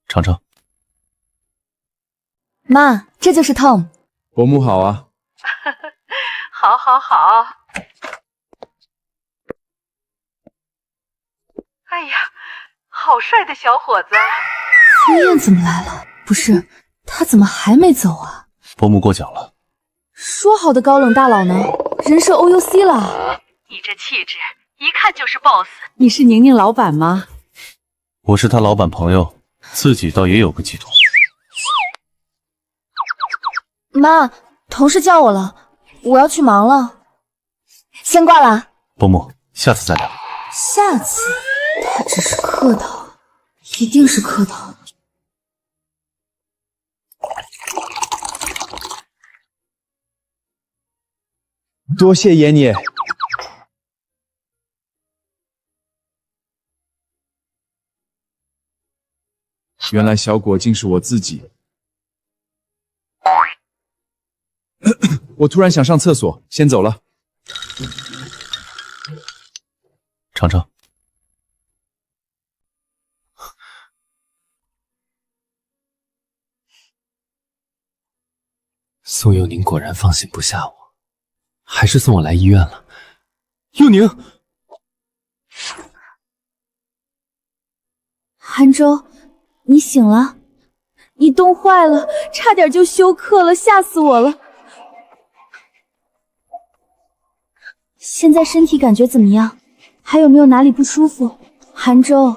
Speaker 10: 尝尝。
Speaker 1: 妈，这就是 Tom。
Speaker 14: 伯母好啊。
Speaker 5: 好好好。哎呀，好帅的小伙子。
Speaker 1: 风燕怎么来了？不是，他怎么还没走啊？
Speaker 10: 伯母过奖了。
Speaker 1: 说好的高冷大佬呢？人设 OUC 了。
Speaker 5: 你这气质，一看就是 boss。
Speaker 4: 你是宁宁老板吗？
Speaker 10: 我是他老板朋友，自己倒也有个寄托。
Speaker 1: 妈，同事叫我了，我要去忙了，先挂了。
Speaker 10: 伯母，下次再聊。
Speaker 1: 下次？他只是客套，一定是客套。
Speaker 14: 多谢爷爷。原来小果竟是我自己。我突然想上厕所，先走了。
Speaker 10: 尝尝。
Speaker 12: 宋佑宁果然放心不下我，还是送我来医院了。佑宁，
Speaker 3: 韩舟，你醒了？你冻坏了，差点就休克了，吓死我了。现在身体感觉怎么样？还有没有哪里不舒服？韩舟，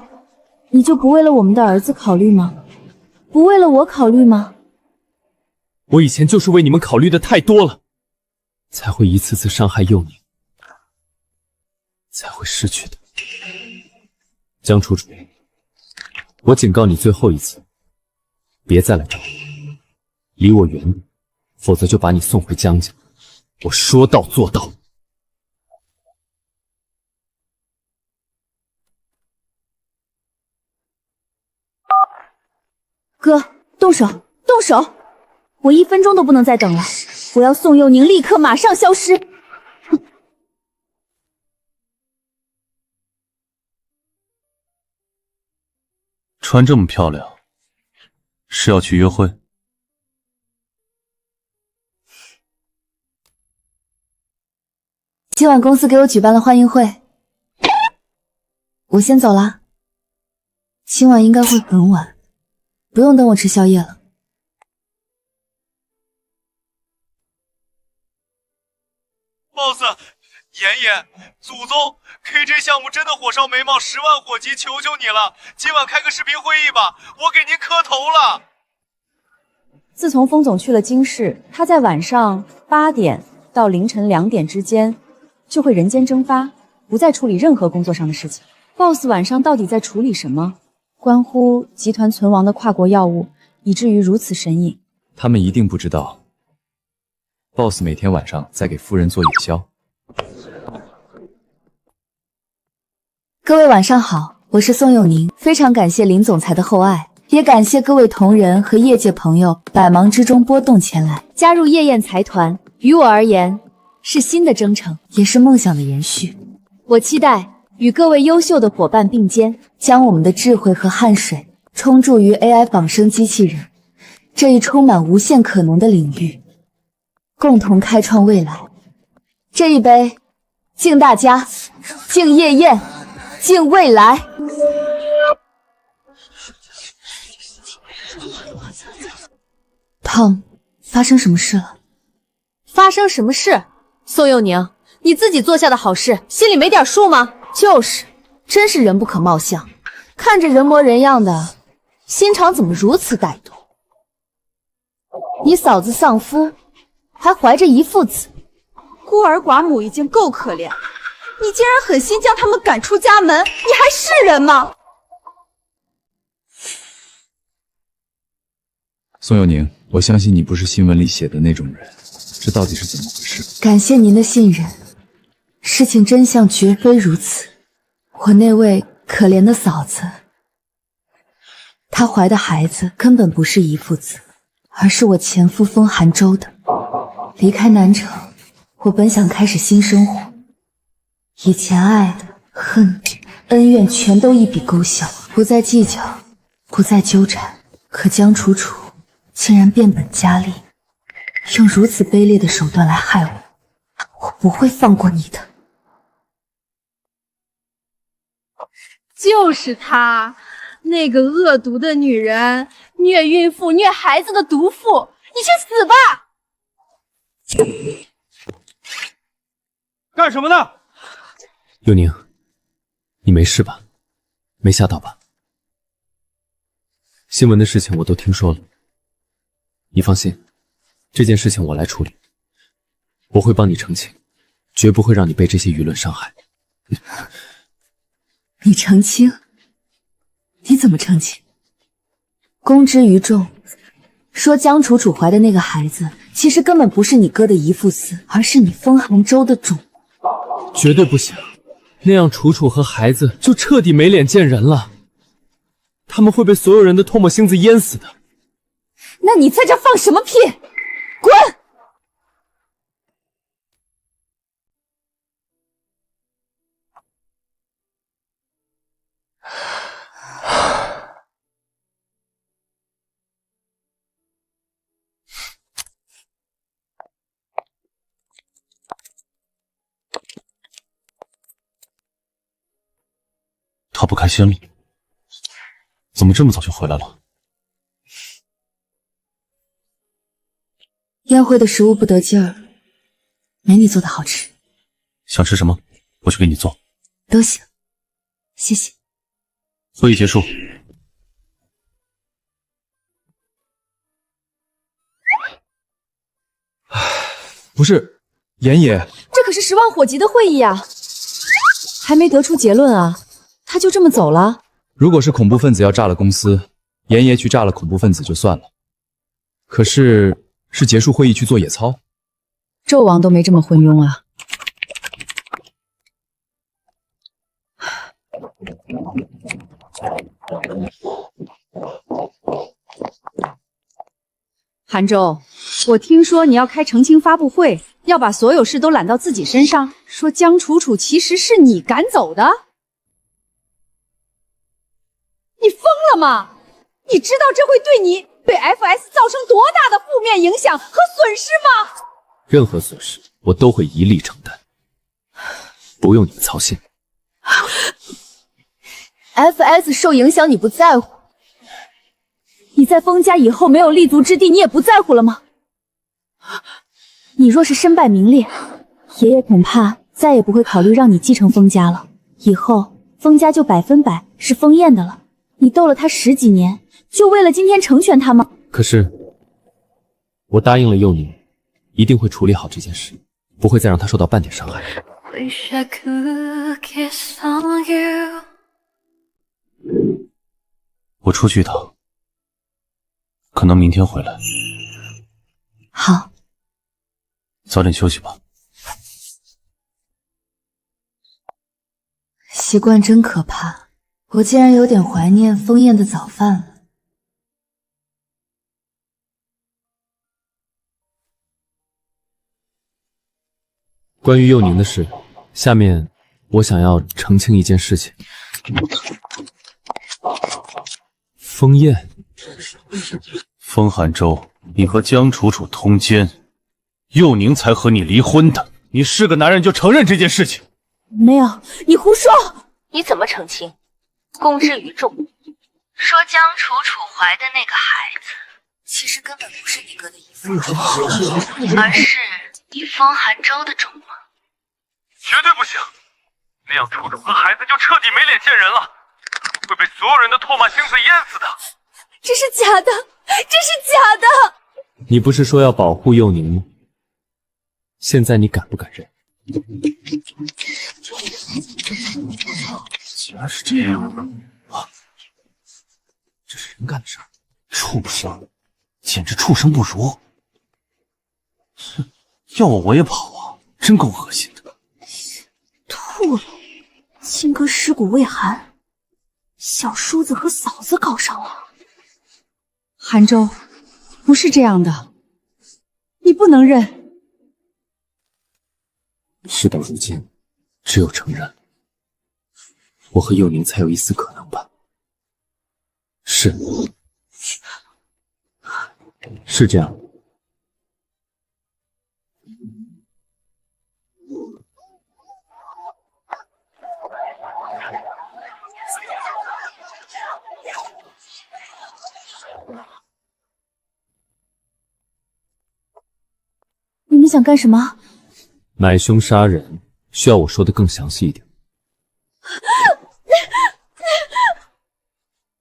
Speaker 3: 你就不为了我们的儿子考虑吗？不为了我考虑吗？
Speaker 12: 我以前就是为你们考虑的太多了，才会一次次伤害幼宁，才会失去的。江楚楚，我警告你最后一次，别再来找我，离我远点，否则就把你送回江家。我说到做到。
Speaker 3: 哥，动手，动手！我1分钟都不能再等了，我要宋佑宁立刻马上消失！
Speaker 10: 穿这么漂亮，是要去约会？
Speaker 1: 今晚公司给我举办了欢迎会，我先走啦。今晚应该会很晚，不用等我吃宵夜了。
Speaker 13: boss， 妍妍，祖宗 ，KJ 项目真的火烧眉毛10万火急，求求你了，今晚开个视频会议吧，我给您磕头了。
Speaker 4: 自从封总去了京市，他在晚上8点到凌晨2点之间就会人间蒸发，不再处理任何工作上的事情。boss 晚上到底在处理什么？关乎集团存亡的跨国要务，以至于如此神隐。
Speaker 6: 他们一定不知道 ，boss 每天晚上在给夫人做夜宵。
Speaker 1: 各位晚上好，我是宋佑宁，非常感谢林总裁的厚爱，也感谢各位同仁和业界朋友百忙之中拨动前来
Speaker 3: 加入夜宴财团，于我而言是新的征程，
Speaker 1: 也是梦想的延续。
Speaker 3: 我期待与各位优秀的伙伴并肩，
Speaker 1: 将我们的智慧和汗水冲注于 AI 仿生机器人这一充满无限可能的领域，共同开创未来。这一杯，敬大家，敬夜宴，敬未来。Tom， 发生什么事了？
Speaker 18: 发生什么事？宋佑宁，你自己做下的好事，心里没点数吗？
Speaker 1: 就是，真是人不可貌相，看着人模人样的，心肠怎么如此歹毒？你嫂子丧夫，还怀着一父子，
Speaker 4: 孤儿寡母已经够可怜，你竟然狠心将他们赶出家门，你还是人吗？
Speaker 6: 宋佑宁，我相信你不是新闻里写的那种人，这到底是怎么回事？
Speaker 1: 感谢您的信任，事情真相绝非如此。我那位可怜的嫂子，她怀的孩子根本不是遗腹子，而是我前夫风寒州的。离开南城，我本想开始新生活，以前爱的、恨的、恩怨全都一笔勾销，不再计较，不再纠缠。可江楚楚竟然变本加厉，用如此卑劣的手段来害我，我不会放过你的。
Speaker 4: 就是她，那个恶毒的女人，虐孕妇、虐孩子的毒妇，你去死吧！
Speaker 13: 干什么呢？
Speaker 12: 佑宁，你没事吧？没吓到吧？新闻的事情我都听说了，你放心，这件事情我来处理，我会帮你澄清，绝不会让你被这些舆论伤害。
Speaker 1: 你澄清？你怎么澄清？公之于众，说江楚楚怀的那个孩子，其实根本不是你哥的遗腹子，而是你风寒州的种。
Speaker 12: 绝对不行，那样楚楚和孩子就彻底没脸见人了，他们会被所有人的唾沫星子淹死的。
Speaker 1: 那你在这放什么屁？滚！
Speaker 10: 他不开心了？怎么这么早就回来了？
Speaker 1: 宴会的食物不得劲儿，没你做的好吃。
Speaker 10: 想吃什么，我去给你做。
Speaker 1: 都行，谢谢。
Speaker 10: 会议结束。
Speaker 12: 不是，严爷，
Speaker 4: 这可是10万火急的会议啊，还没得出结论啊，他就这么走了？
Speaker 12: 如果是恐怖分子要炸了公司，严爷去炸了恐怖分子就算了，可是结束会议去做野操？
Speaker 4: 纣王都没这么昏庸啊！韩舟，我听说你要开澄清发布会，要把所有事都揽到自己身上，说江楚楚其实是你赶走的，你疯了吗？你知道这会对你对 FS 造成多大的负面影响和损失吗？
Speaker 2: 任何损失我都会一力承担，不用你们操心。
Speaker 3: FS 受影响你不在乎，你在封家以后没有立足之地，你也不在乎了吗？你若是身败名裂，爷爷恐怕再也不会考虑让你继承封家了。以后封家就100%是封燕的了。你斗了他10几年，就为了今天成全他吗？
Speaker 2: 可是我答应了佑宁，一定会处理好这件事，不会再让他受到半点伤害。
Speaker 10: 我出去一趟，可能明天回来。
Speaker 1: 好，
Speaker 10: 早点休息吧。
Speaker 1: 习惯真可怕，我竟然有点怀念封燕的早饭了。
Speaker 2: 关于佑宁的事，下面我想要澄清一件事情。封燕，
Speaker 10: 封寒舟，你和江楚楚通奸，佑宁才和你离婚的。你是个男人就承认这件事情。
Speaker 3: 没有，你胡说！
Speaker 5: 你怎么澄清？公之于众，说江楚楚怀的那个孩子，其实根本不是你哥的遗腹，而是你封寒舟的种吗？
Speaker 11: 绝对不行，那样楚楚和孩子就彻底没脸见人了，会被所有人的唾骂星子淹死的。
Speaker 3: 这是假的，这是假的！
Speaker 2: 你不是说要保护佑宁吗？现在你敢不敢认？
Speaker 10: 竟然是这样啊！这是人干的事儿，畜生，简直畜生不如！哼，要我也跑啊，真够恶心的。
Speaker 3: 吐了，亲哥尸骨未寒，小叔子和嫂子搞上了。
Speaker 4: 韩舟，不是这样的，你不能认。
Speaker 2: 事到如今，只有承认，我和佑宁才有一丝可能吧？是这样。
Speaker 3: 你们想干什么？
Speaker 2: 买凶杀人，需要我说的更详细一点。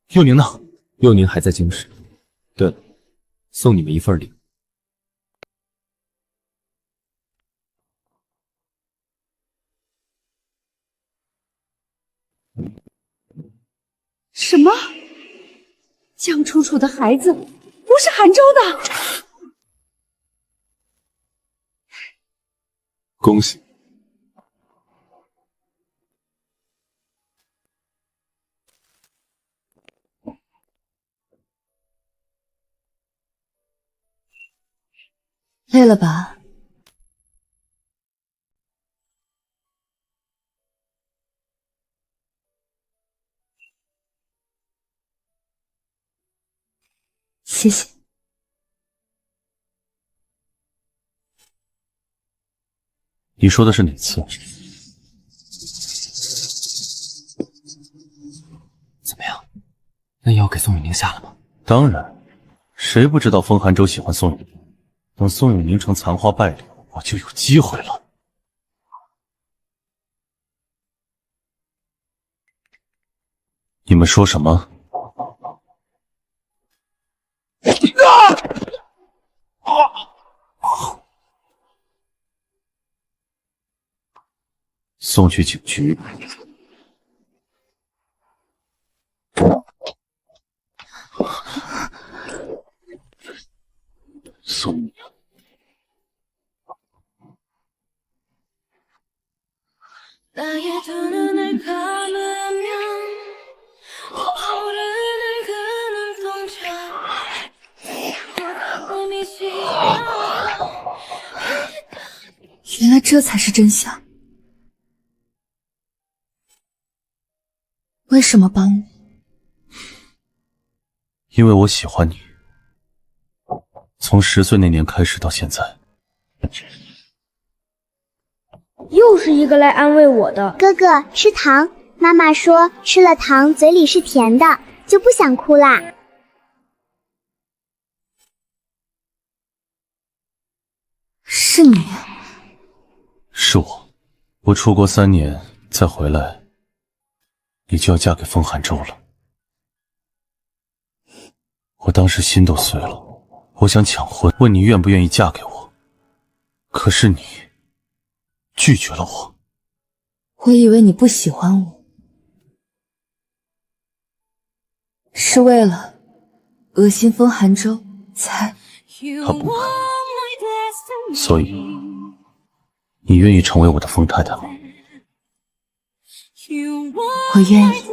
Speaker 10: 佑宁呢？
Speaker 2: 佑宁还在京师。对了，送你们一份礼
Speaker 4: 物。什么？江楚楚的孩子不是韩舟的？
Speaker 2: 恭喜！
Speaker 1: 累了吧？谢谢。
Speaker 10: 你说的是哪次？
Speaker 2: 怎么样？那药给宋永宁下了吗？
Speaker 10: 当然，谁不知道封寒舟喜欢宋永宁？等宋永宁成残花败柳，我就有机会了。你们说什么？送去警局。送。
Speaker 1: 原来这才是真相。为什么帮我？
Speaker 10: 因为我喜欢你。从10岁那年开始到现在。
Speaker 8: 又是一个来安慰我的。
Speaker 9: 哥哥，吃糖。妈妈说吃了糖嘴里是甜的，就不想哭啦。
Speaker 1: 是你？
Speaker 10: 是我。我出国3年再回来，你就要嫁给风寒舟了。我当时心都碎了，我想抢婚，问你愿不愿意嫁给我，可是你拒绝了我。
Speaker 1: 我以为你不喜欢我，是为了恶心风寒舟才……
Speaker 10: 他不配，所以你愿意成为我的风太太吗？
Speaker 1: 我愿意。